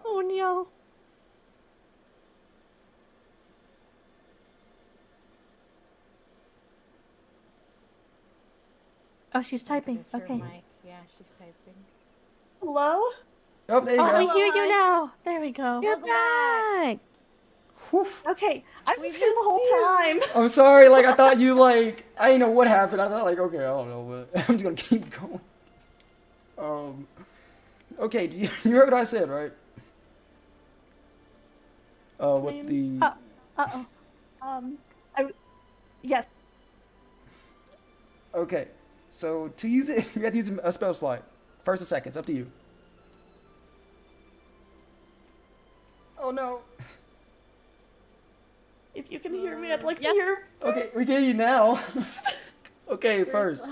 Oh no. Oh, she's typing. It's her Okay. mic. Yeah, she's typing. Hello? Oh, there you Oh, go. we hear you now. There we go. You're back. Whew. Okay, I was here the whole time. I'm sorry, like I thought you I didn't know what happened. I thought okay, I don't know, but I'm just gonna keep going. Okay, you heard what I said, right? With the Yes. Okay, so to use it, you have to use a spell slot. First or second, it's up to you. Oh no. If you can hear me, I'd like to hear. Okay, we get you now. Okay, first.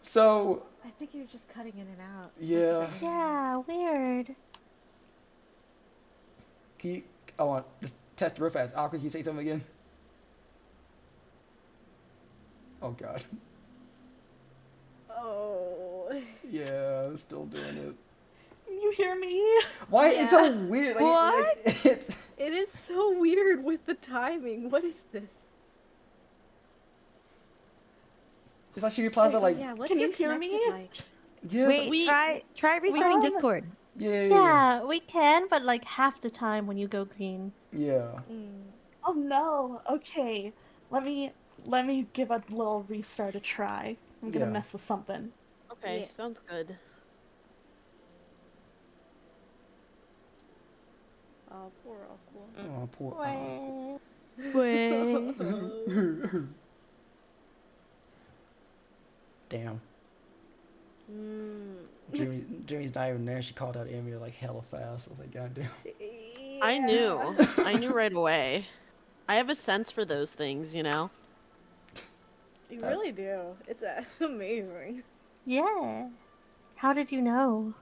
So. I think you're just cutting in and out. Yeah. Yeah, weird. Can you? I want just test it real fast. Aqua, can you say something again? Oh God. Oh. Yeah, it's still doing it. You hear me? Why? It's so weird. Like, What? It's It is so weird with the timing. What is this? It's like she replies to like, yeah, what's Can your you hear me? connected like? yeah, Wait, we- try restarting can- Discord. yeah. Yeah, we can, but like half the time when you go green. Yeah. Oh no. Okay. Let me give a little restart a try. I'm gonna Yeah. mess with something. Okay, Yeah. sounds good. Oh, poor Aqua. Oh, poor. Wait. Damn. Mm. Jimmy's not even there. She called out Amy like hella fast. I was like, God damn. I knew. I knew right away. I have a sense for those things, you know? You really do. It's amazing. Yeah. How did you know?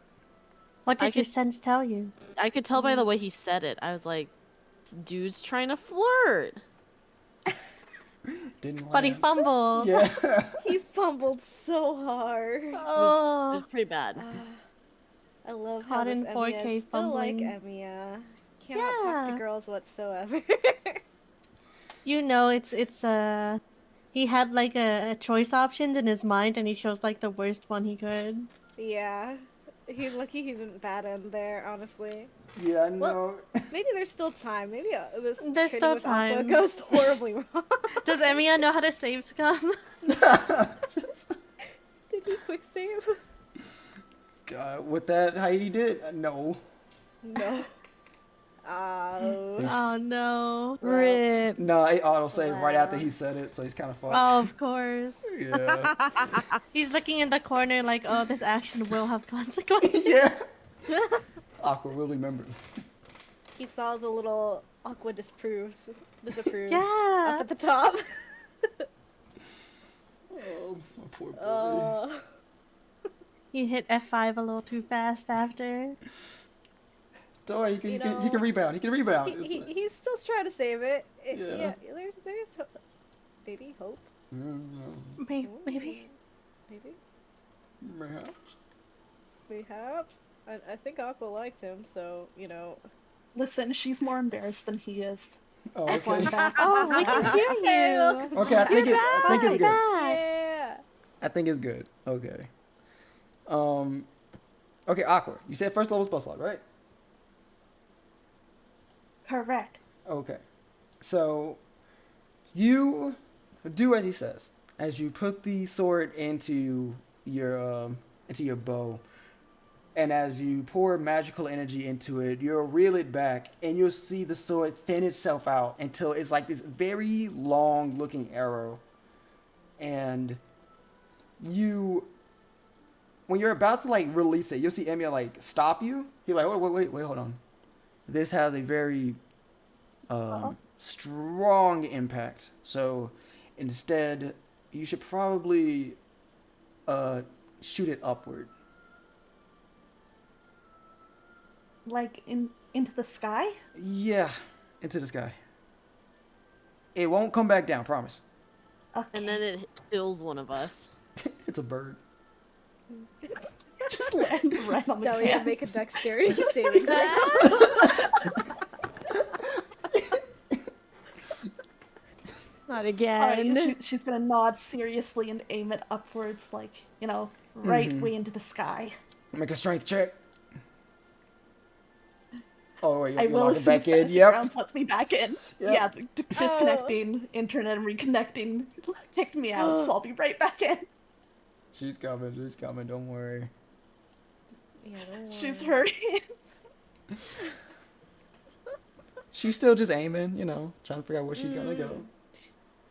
What I did your could- sense tell you? I could tell by the way he said it. I was like, this dude's trying to flirt. Didn't But he land. fumbled. Yeah. He fumbled so hard. It Oh. was pretty bad. I love Caught how in this 4K Emiya is still like fumbling. Emiya. Cannot talk Yeah. to girls whatsoever. You know, it's he had like a choice options in his mind, and he chose like the worst one he could. Yeah. He's lucky he didn't bat in there, honestly. Yeah, I know. Well- Maybe there's still time. Maybe this There's trading still with Aqua time. goes horribly wrong. Does Emiya know how to save scum? Just- Did he quick save? God, with that, how he did it? No. No. Oh. Oh no. Rip. No, he auto saved right after he said it, so he's kind of fucked. Oh, of course. Yeah. He's looking in the corner like, oh, this action will have consequences. Yeah. Aqua will remember. He saw the little Aqua disapproves. Yeah. Up at the top. Oh, my poor boy. Oh. He hit F5 a little too fast after. Don't worry, he You can rebound. He can rebound. He's still trying to save it. Yeah. Yeah, there's maybe hope. Maybe. Maybe. Perhaps. Perhaps. I think Aqua likes him, so, you know. Listen, she's more embarrassed than he is. Oh, As long okay. back. Oh, we can hear you. Hey, welcome Okay, I think it's good. Yeah. I think it's good. Okay. Okay, Aqua. You said first level's bus log, right? Correct. Okay. So you do as he says. As you put the sword into your bow, and as you pour magical energy into it, you'll reel it back, and you'll see the sword thin itself out until it's like this very long-looking arrow. And when you're about to like release it, you'll see Emiya like stop you. He's like, wait, hold on. This has a very strong impact. So instead, you should probably shoot it upward. Like into the sky? Yeah, into the sky. It won't come back down, promise. Okay. And then it kills one of us. It's a bird. just lands right on the Delia, can. make a dexterity saving throw. Not Alright, again. she's gonna nod seriously and aim it upwards, like, right Mhm. way into the sky. Make a strength check. Oh wait, I you're will locking as soon back as in. Fantasy Yep. Grounds lets me back in. Yep. Yeah, disconnecting, internet and reconnecting kicked me out, so I'll be right back in. She's coming. Don't worry. Yeah, don't She's worry. hurrying. She's still just aiming, trying to figure out where she's gonna go.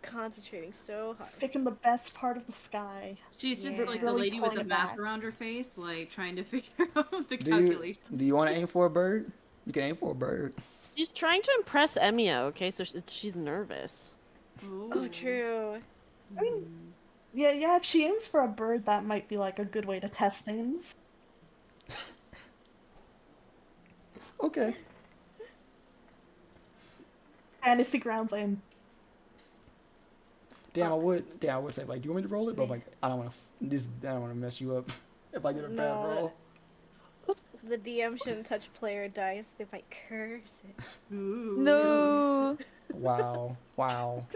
Concentrating so hard. She's picking the best part of the sky. She's just Yeah. like the Really lady with pulling the it map back. around her face, like trying to figure out the Do calculation. you want to aim for a bird? You can aim for a bird. She's trying to impress Emiya, okay? So she's nervous. Oh, true. I mean, yeah, if she aims for a bird, that might be like a good way to test things. Okay. Fantasy Grounds, I am. Damn, I would say like, do you want me to roll it? But like, I don't want to mess you up if I get a bad No. roll. The DM shouldn't touch player dice. They might curse it. No. Wow. Wow.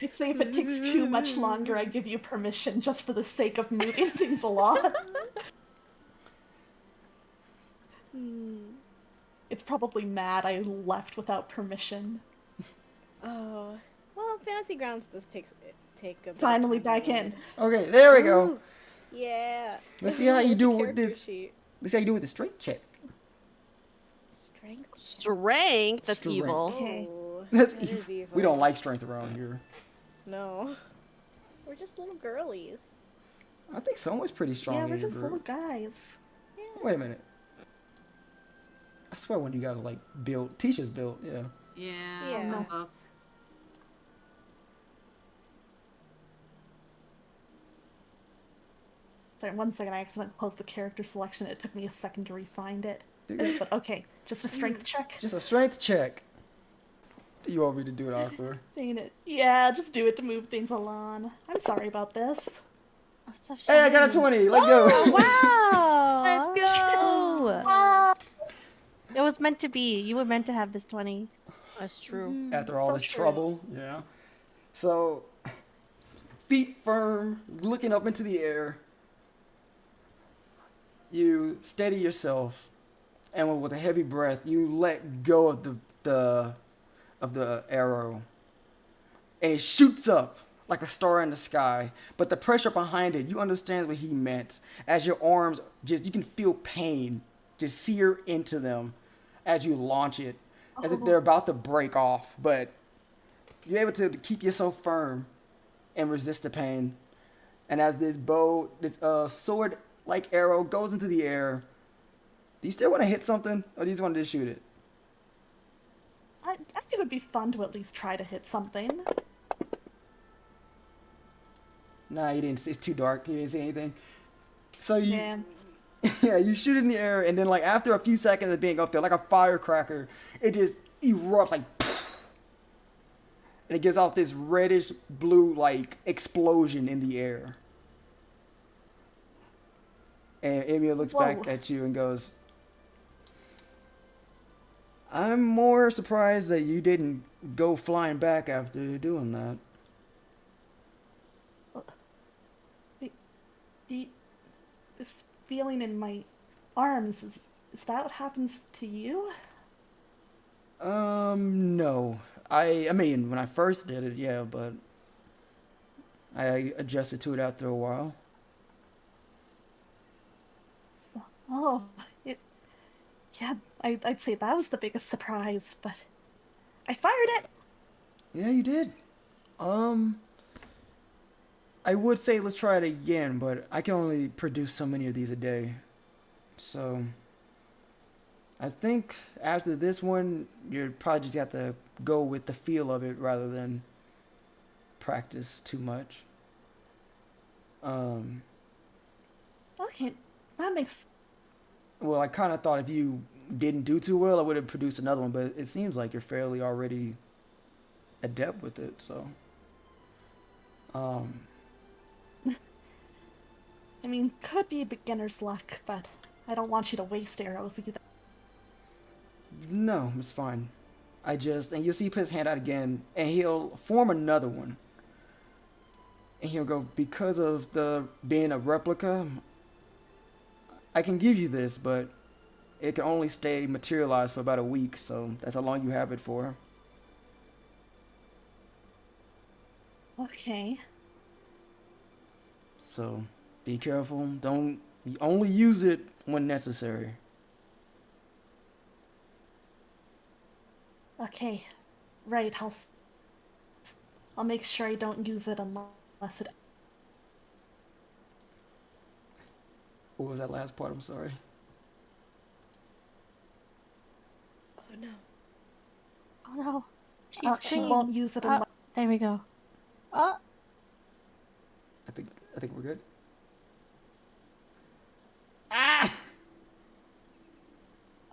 I say if it takes too much longer, I give you permission just for the sake of moving things along. It's probably mad I left without permission. Oh. Well, Fantasy Grounds does take a bit Finally of back time. in. Okay, there we go. Ooh, yeah. Let's see how you do with Character this. sheet. Let's see how you do with the strength check. Strength. Strength. That's Strength. evil. Okay. Oh, That's that is evil. We don't like strength around here. No. We're just little girlies. I think someone's pretty strong Yeah, in we're your just little group. guys. Wait a minute. I swear when you guys like built, Tisha's built, yeah. Yeah. Yeah. I'm buff. Sorry, 1 second, I accidentally closed the character selection. It took me a second to refind it. You're good. But okay, just a strength check. Just a strength check. You want me to do it, Aqua? Dang it. Yeah, just do it to move things along. I'm sorry about this. I'm so Hey, I got a shiny. 20. Let's go. Wow! Let's go. Ah, It was meant to be. You were meant to have this 20. That's true. After all So this true. trouble, yeah. So, feet firm, looking up into the air. You steady yourself, and with a heavy breath, you let go of the arrow, and it shoots up like a star in the sky. But the pressure behind it, you understand what he meant. As your arms you can feel pain just sear into them as you launch it, as if they're about to break off. But you're able to keep yourself firm and resist the pain. And as this sword-like arrow goes into the air, do you still want to hit something, or do you just want to just shoot it? I think it would be fun to at least try to hit something. Nah, you didn't. It's too dark. You didn't see anything. So you, Yeah. yeah, you shoot it in the air, and then like after a few seconds of being up there, like a firecracker, it just erupts like, and it gives off this reddish blue like explosion in the air. And Emil looks back Whoa. at you and goes, "I'm more surprised that you didn't go flying back after doing that." This feeling in my arms, is that what happens to you? No. I mean, when I first did it, yeah, but I adjusted to it after a while. So, yeah, I'd say that was the biggest surprise, but I fired it! Yeah, you did. I would say let's try it again, but I can only produce so many of these a day. So, I think after this one, you're probably just have to go with the feel of it rather than practice too much. Okay, that makes... Well, I kind of thought if you didn't do too well, I would have produced another one, but it seems like you're fairly already adept with it, so. I mean, could be beginner's luck, but I don't want you to waste arrows either. No, it's fine. And you'll see he put his hand out again, and he'll form another one. And he'll go, because of being a replica, I can give you this, but it can only stay materialized for about a week, so that's how long you have it for. Okay. So, be careful. You only use it when necessary. Okay. Right, I'll make sure I don't use it unless it... What was that last part? I'm sorry. Oh no. Oh no. She's she green. won't use it Oh, unless... there we go. Oh, I think we're good. Ah!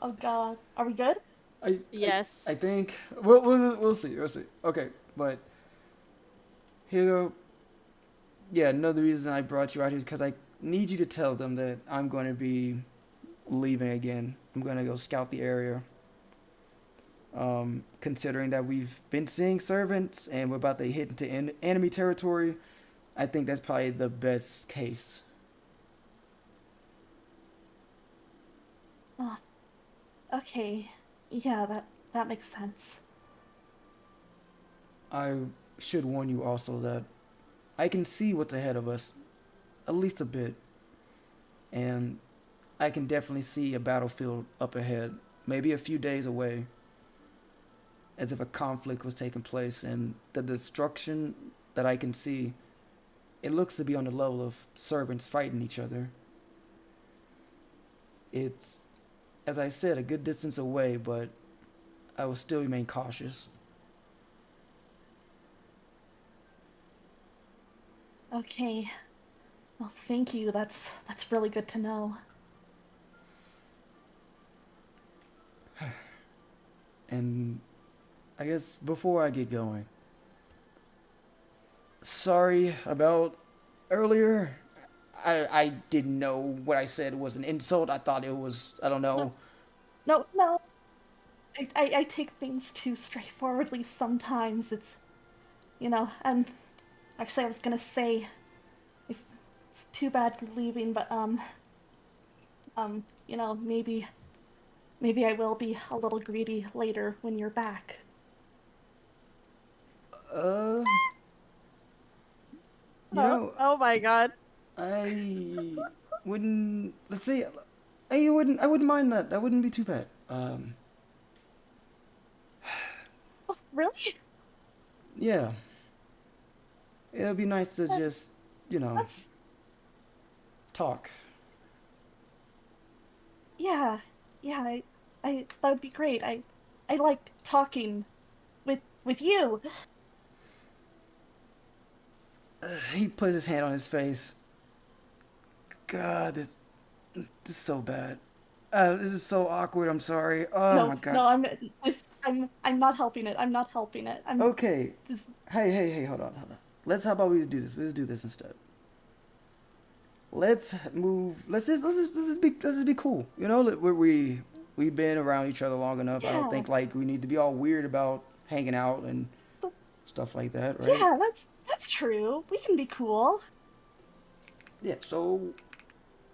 Oh god. Are we good? Yes. I think we'll see. We'll see. Okay, but here, yeah. Another reason I brought you out here is because I need you to tell them that I'm going to be leaving again. I'm gonna go scout the area. Considering that we've been seeing servants and we're about to hit into enemy territory, I think that's probably the best case. Okay. Yeah, that makes sense. I should warn you also that I can see what's ahead of us, at least a bit. And I can definitely see a battlefield up ahead, maybe a few days away, as if a conflict was taking place, and the destruction that I can see, it looks to be on the level of servants fighting each other. It's, as I said, a good distance away, but I will still remain cautious. Okay. Well, thank you. That's really good to know. And I guess before I get going, sorry about earlier. I didn't know what I said was an insult. I thought it was, I don't know. No. I take things too straightforwardly sometimes. It's, and actually I was gonna say, if it's too bad you're leaving, but, maybe I will be a little greedy later when you're back. You know, Oh my god. I wouldn't, let's see, I wouldn't mind that. That wouldn't be too bad. Oh, really? Yeah. It'd be nice to just, That's, talk. yeah, I that would be great. I like talking with you. He puts his hand on his face. God, this is so bad. This is so awkward. I'm sorry. Oh my God. No, I'm not helping it. I'm not helping it. Okay. This, Hey, hold on. How about we do this? Let's do this instead. Let's move. Let's just be cool. We've been around each other long enough. I don't think like we need to be all weird about hanging out and stuff like that, right? Yeah, that's true. We can be cool. Yeah. So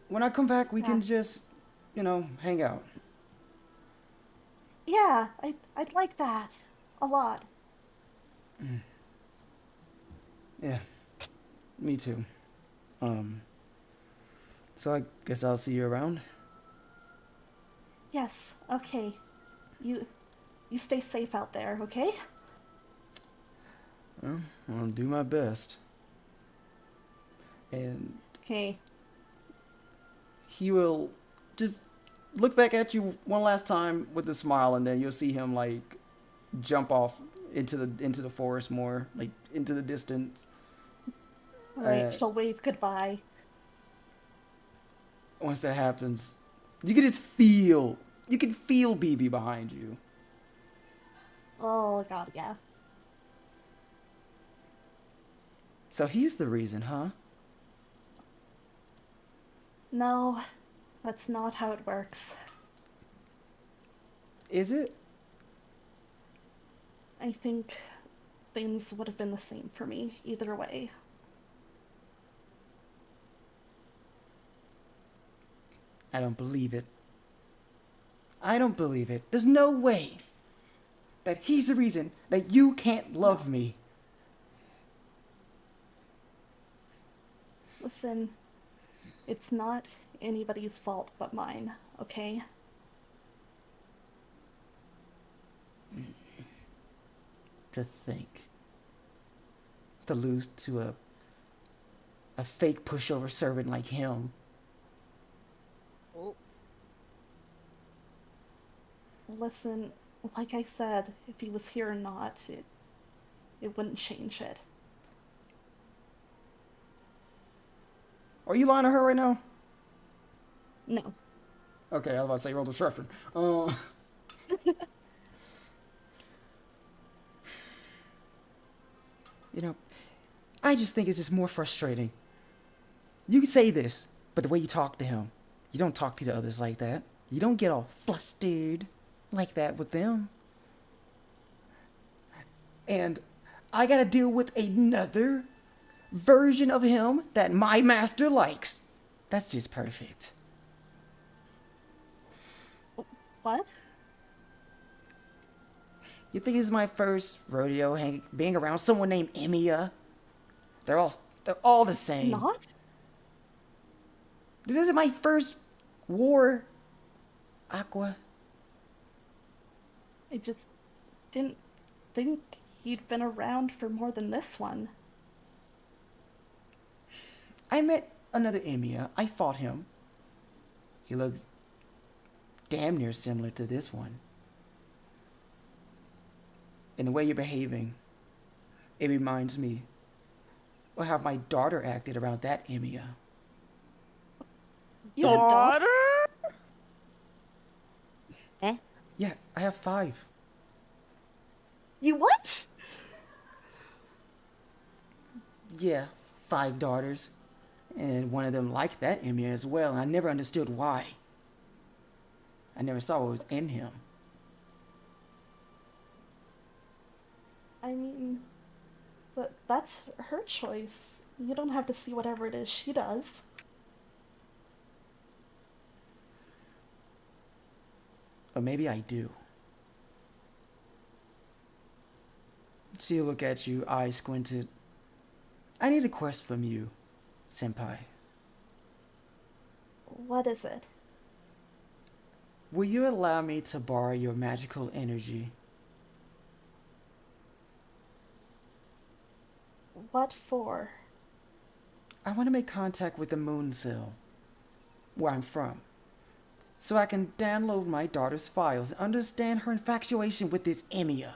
when I come back, we can just, hang out. Yeah, I'd like that a lot. Yeah. Me too. So I guess I'll see you around. Yes. Okay. You stay safe out there, okay? Well, I'll do my best. And Okay. he will just look back at you one last time with a smile, and then you'll see him like jump off into the forest more, like into the distance. Alright, she'll wave goodbye. Once that happens, you can feel BB behind you. Oh god, yeah. So he's the reason, huh? No, that's not how it works. Is it? I think things would have been the same for me either way. I don't believe it. There's no way that he's the reason that you can't love me. Listen, it's not anybody's fault but mine, okay? To think. To lose to a fake pushover servant like him. Oh. Listen, like I said, if he was here or not, it wouldn't change it. Are you lying to her right now? No. Okay, I was about to say roll disruption. I just think it's just more frustrating. You say this, but the way you talk to him, You don't talk to the others like that. You don't get all flustered like that with them. And I gotta deal with another version of him that my master likes. That's just perfect. What? You think this is my first rodeo being around someone named Emiya? They're all the same. It's not? This isn't my first war, Aqua. I just didn't think he'd been around for more than this one. I met another Emiya. I fought him. He looks damn near similar to this one. In the way you're behaving, it reminds me of how my daughter acted around that Emiya. You have a daughter? Eh? Yeah, I have 5. You what? Yeah, 5 daughters. And one of them liked that Emiya as well, and I never understood why. I never saw what was in him. I mean, but that's her choice. You don't have to see whatever it is she does. Or maybe I do. She'll look at you, eyes squinted. I need a quest from you, Senpai. What is it? Will you allow me to borrow your magical energy? What for? I want to make contact with the Moon Cell, where I'm from, so I can download my daughter's files and understand her infatuation with this Emiya.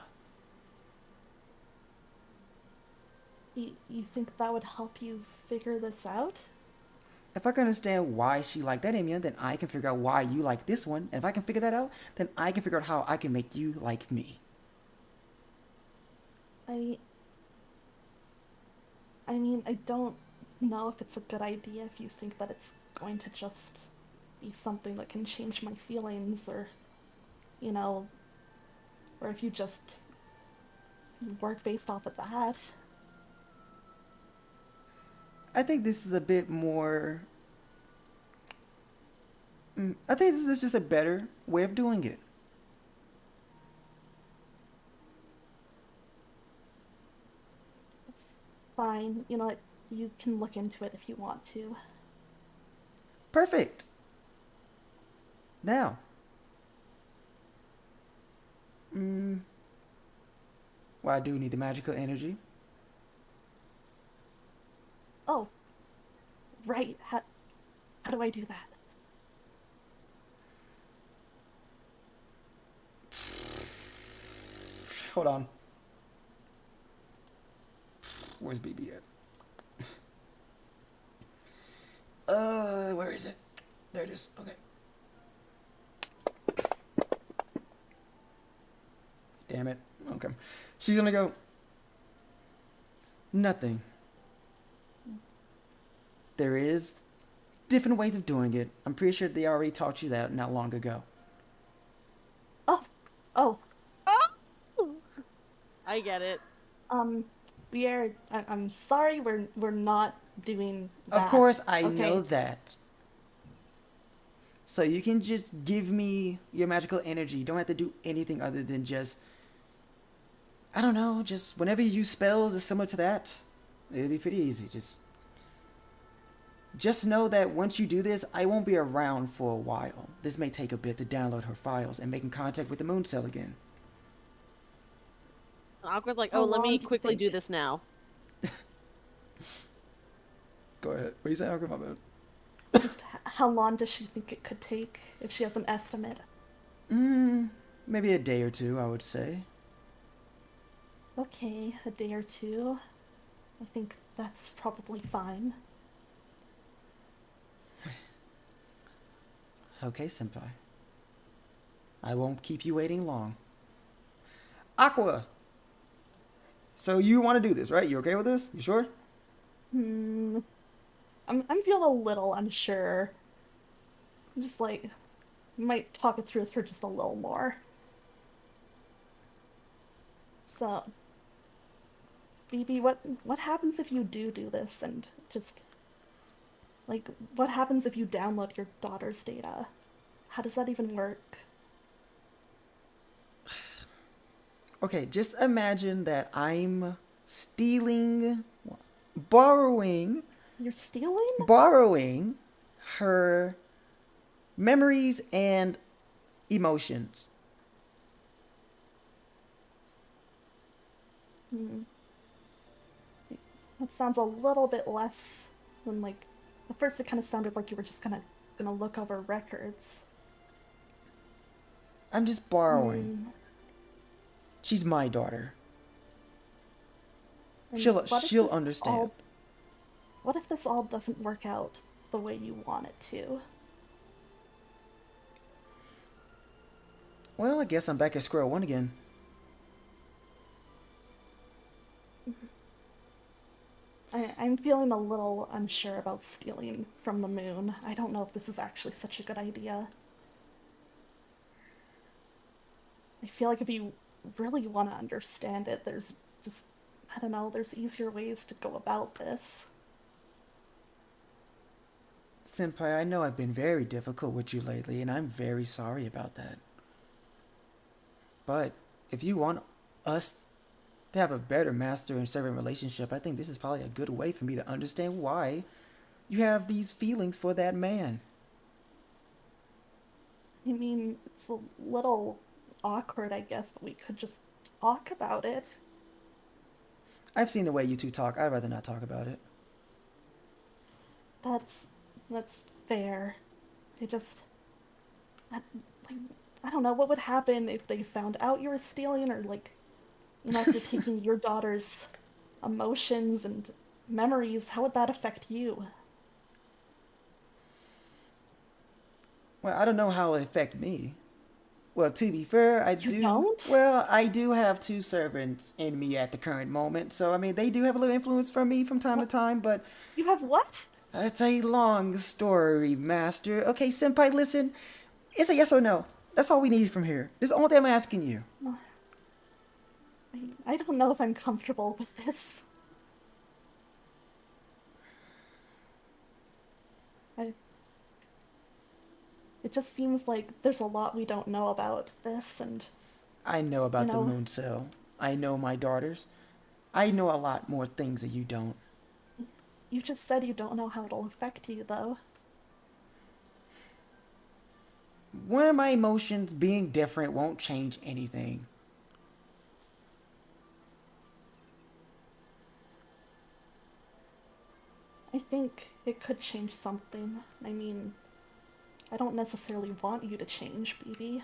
You think that would help you figure this out? If I can understand why she liked that Emiya, then I can figure out why you like this one. And if I can figure that out, then I can figure out how I can make you like me. I mean, I don't know if it's a good idea if you think that it's going to just be something that can change my feelings, or, you know, or if you just work based off of that. I think this is a bit more... I think this is just a better way of doing it. Fine, you know what? You can look into it if you want to. Perfect. Now. Well, I do need the magical energy. Oh, right. How do I do that? Hold on. Where's BB at? Where is it? There it is. Okay. Damn it. Okay. She's gonna go. Nothing. There is different ways of doing it. I'm pretty sure they already taught you that not long ago. Oh, I get it. I'm sorry, we're not doing that. Of course, I okay? know that. So you can just give me your magical energy. You don't have to do anything other than just, I don't know, just whenever you use spells that's similar to that, it'll be pretty easy. Just know that once you do this, I won't be around for a while. This may take a bit to download her files and making contact with the Moon Cell again. Aqua's like, How oh, let long me do you quickly do think- this now. Go ahead. What are you saying? Okay, my bad. Just how long does she think it could take, if she has an estimate? Maybe a day or two, I would say. Okay, a day or two. I think that's probably fine. Okay, Senpai. I won't keep you waiting long. Aqua! So you want to do this, right? You okay with this? You sure? I'm feeling a little unsure. just like might talk it through with her just a little more. So, BB, what happens if you do this and just like what happens if you download your daughter's data? How does that even work? Okay, just imagine that I'm borrowing You're stealing? borrowing her memories and emotions. That sounds a little bit less than like at first it kind of sounded like you were just gonna look over records. I'm just borrowing. She's my daughter. And She'll what if she'll this understand. What if this all doesn't work out the way you want it to? Well, I guess I'm back at square one again. I'm feeling a little unsure about stealing from the moon. I don't know if this is actually such a good idea. I feel like if you really want to understand it, there's just, I don't know, there's easier ways to go about this. Senpai, I know I've been very difficult with you lately, and I'm very sorry about that. But if you want us to have a better master and servant relationship, I think this is probably a good way for me to understand why you have these feelings for that man. I mean, it's a little awkward, I guess, but we could just talk about it. I've seen the way you two talk. I'd rather not talk about it. That's fair. I just, I don't know, what would happen if they found out you were stealing, or like, you know, if you're taking your daughter's emotions and memories, how would that affect you? Well, I don't know how it'll affect me. Well, to be fair, You don't? Well, I do have two servants in me at the current moment, so I mean, they do have a little influence from me from time to time, but You have what? it's a long story, Master. Okay, Senpai, listen. It's a yes or no. That's all we need from here. This is the only thing I'm asking you. I don't know if I'm comfortable with this. It just seems like there's a lot we don't know about this, and I know about You the know- moon cell. I know my daughters. I know a lot more things that you don't. you just said you don't know how it'll affect you, though. One of my emotions being different won't change anything. I think it could change something. I mean, I don't necessarily want you to change, BB.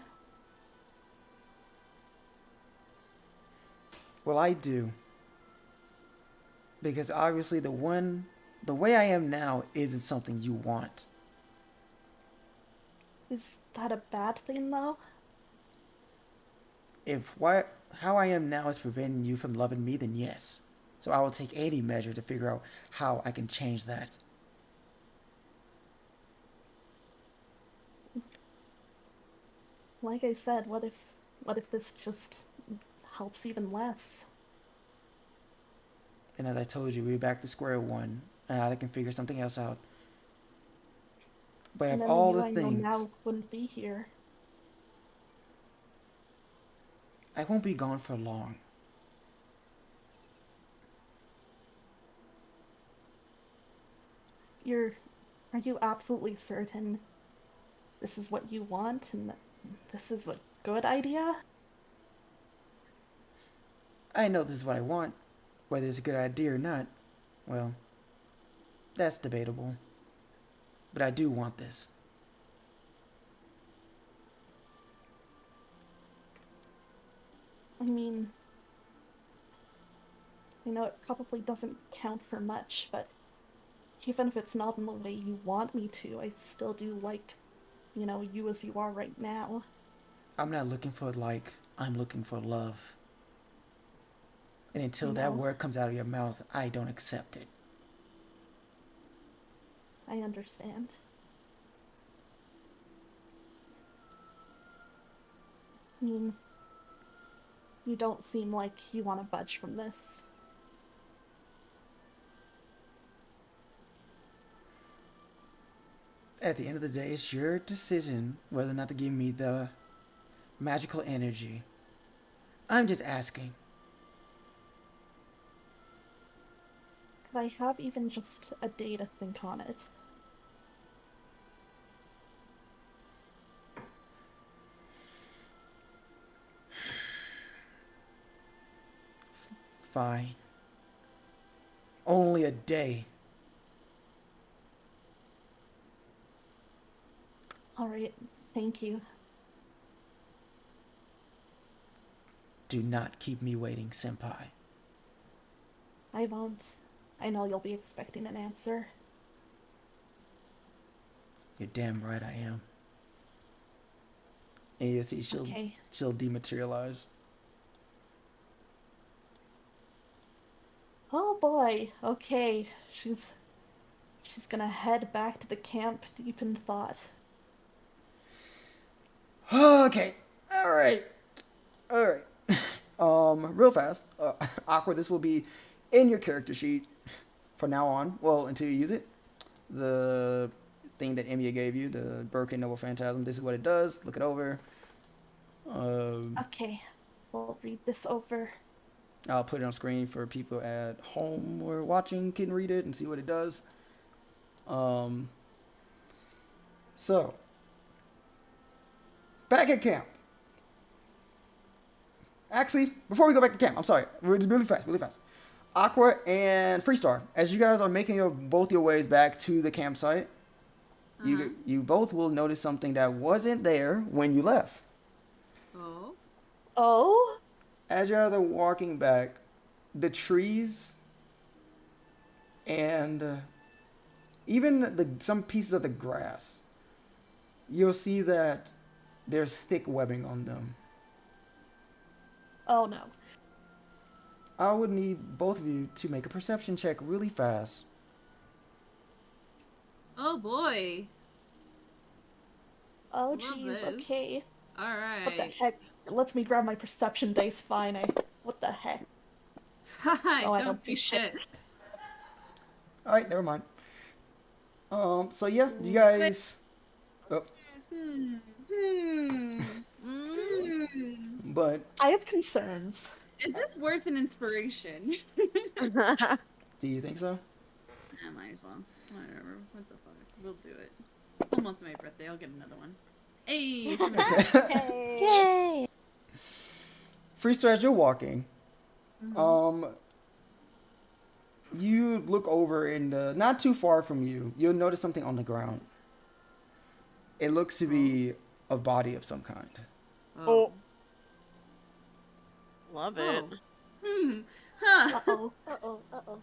Well, I do. Because obviously the way I am now isn't something you want. Is that a bad thing, though? If how I am now is preventing you from loving me, then yes. So I will take any measure to figure out how I can change that. Like I said, what if this just helps even less? And as I told you, we're back to square one, and I can figure something else out. But And of then all you the I know things, now wouldn't be here. I won't be gone for long. Are you absolutely certain this is what you want and that this is a good idea? I know this is what I want. Whether it's a good idea or not, well, that's debatable. But I do want this. I mean, I know it probably doesn't count for much, but even if it's not in the way you want me to, I still do like, you as you are right now. I'm not looking for like, I'm looking for love. And until I that know. word comes out of your mouth, I don't accept it. I understand. I mean, you don't seem like you want to budge from this. At the end of the day, it's your decision whether or not to give me the magical energy. I'm just asking. Could I have even just a day to think on it? Fine. Only a day. Alright, thank you. Do not keep me waiting, senpai. I won't. I know you'll be expecting an answer. You're damn right I am. And you see, Okay. she'll dematerialize. Oh boy, okay. She's gonna head back to the camp deep in thought. Okay. All right. Real fast. Aqua, this will be in your character sheet from now on. Well, until you use it. The thing that Emiya gave you, the Broken Noble Phantasm. This is what it does. Look it over. Okay, we'll read this over. I'll put it on screen for people at home or watching can read it and see what it does. So, back at camp. Actually, before we go back to camp, I'm sorry, really fast. Aqua and Freestar, as you guys are making both your ways back to the campsite, you both will notice something that wasn't there when you left. Oh. Oh? As you guys are walking back, the trees and even some pieces of the grass, you'll see that there's thick webbing on them. Oh no. I would need both of you to make a perception check really fast. Oh boy. Oh Love jeez, this. okay. Alright. What the heck? Let me grab my perception dice, fine. What the heck? I Oh, I don't don't see see shit. All right, never mind. So yeah, you guys. Oh, but I have concerns. Is this worth an inspiration? do you think so? I might as well. Whatever. What the fuck? We'll do it. It's almost my birthday. I'll get another one. Hey! Yay! Freestar, as you're walking, you look over and not too far from you, you'll notice something on the ground. It looks to be a body of some kind. Oh. Love it. Huh. Uh-oh.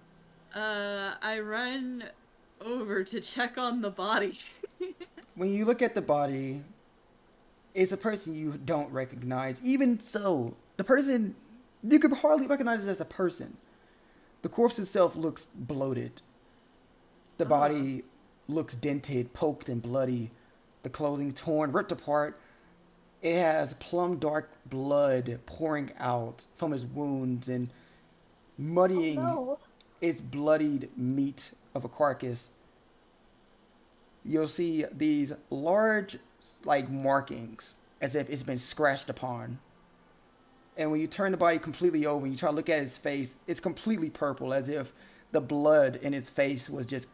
I run over to check on the body. When you look at the body, it's a person you don't recognize. Even so, the person, you could hardly recognize it as a person. The corpse itself looks bloated. The body looks dented, poked, and bloody. The clothing torn, ripped apart. It has plum dark blood pouring out from his wounds and muddying No. its bloodied meat of a carcass. You'll see these large, like, markings as if it's been scratched upon. And when you turn the body completely over and you try to look at its face, it's completely purple, as if the blood in its face was just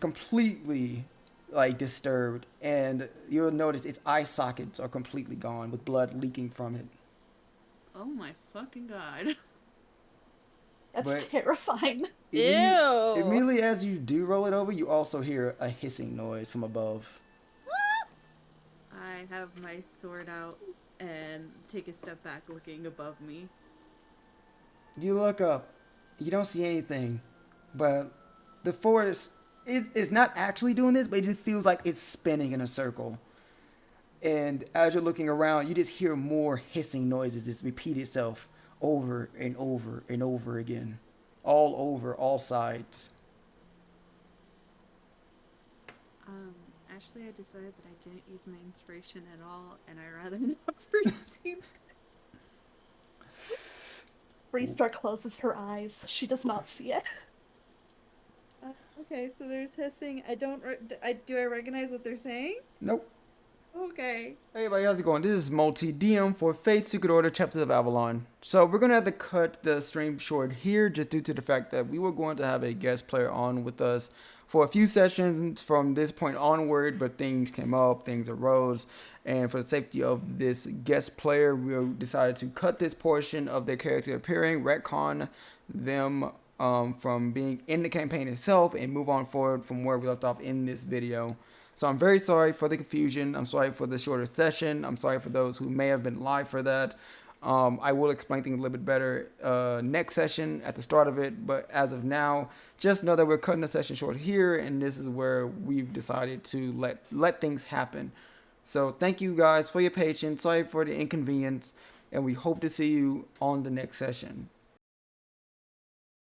completely, like, disturbed. And you'll notice its eye sockets are completely gone with blood leaking from it. Oh my fucking god. That's But- terrifying. Ew. Immediately as you do roll it over, you also hear a hissing noise from above. I have my sword out and take a step back looking above me. You look up, you don't see anything, but the forest is not actually doing this, but it just feels like it's spinning in a circle. And as you're looking around, you just hear more hissing noises just repeat itself over and over and over again, all over, all sides. Actually, I decided that I didn't use my inspiration at all, and I rather not proceed. Freestar closes her eyes. She does not see it. Okay, so there's hissing. I don't. Do I recognize what they're saying? Nope. Okay. Hey everybody, how's it going? This is Multi DM for Fate Secret Order Chapters of Avalon. So we're gonna have to cut the stream short here just due to the fact that we were going to have a guest player on with us for a few sessions from this point onward, but things came up, things arose, and for the safety of this guest player, we decided to cut this portion of their character appearing, retcon them from being in the campaign itself, and move on forward from where we left off in this video. So I'm very sorry for the confusion. I'm sorry for the shorter session. I'm sorry for those who may have been live for that. I will explain things a little bit better next session at the start of it. But as of now, just know that we're cutting the session short here, and this is where we've decided to let things happen. So thank you guys for your patience. Sorry for the inconvenience, and we hope to see you on the next session.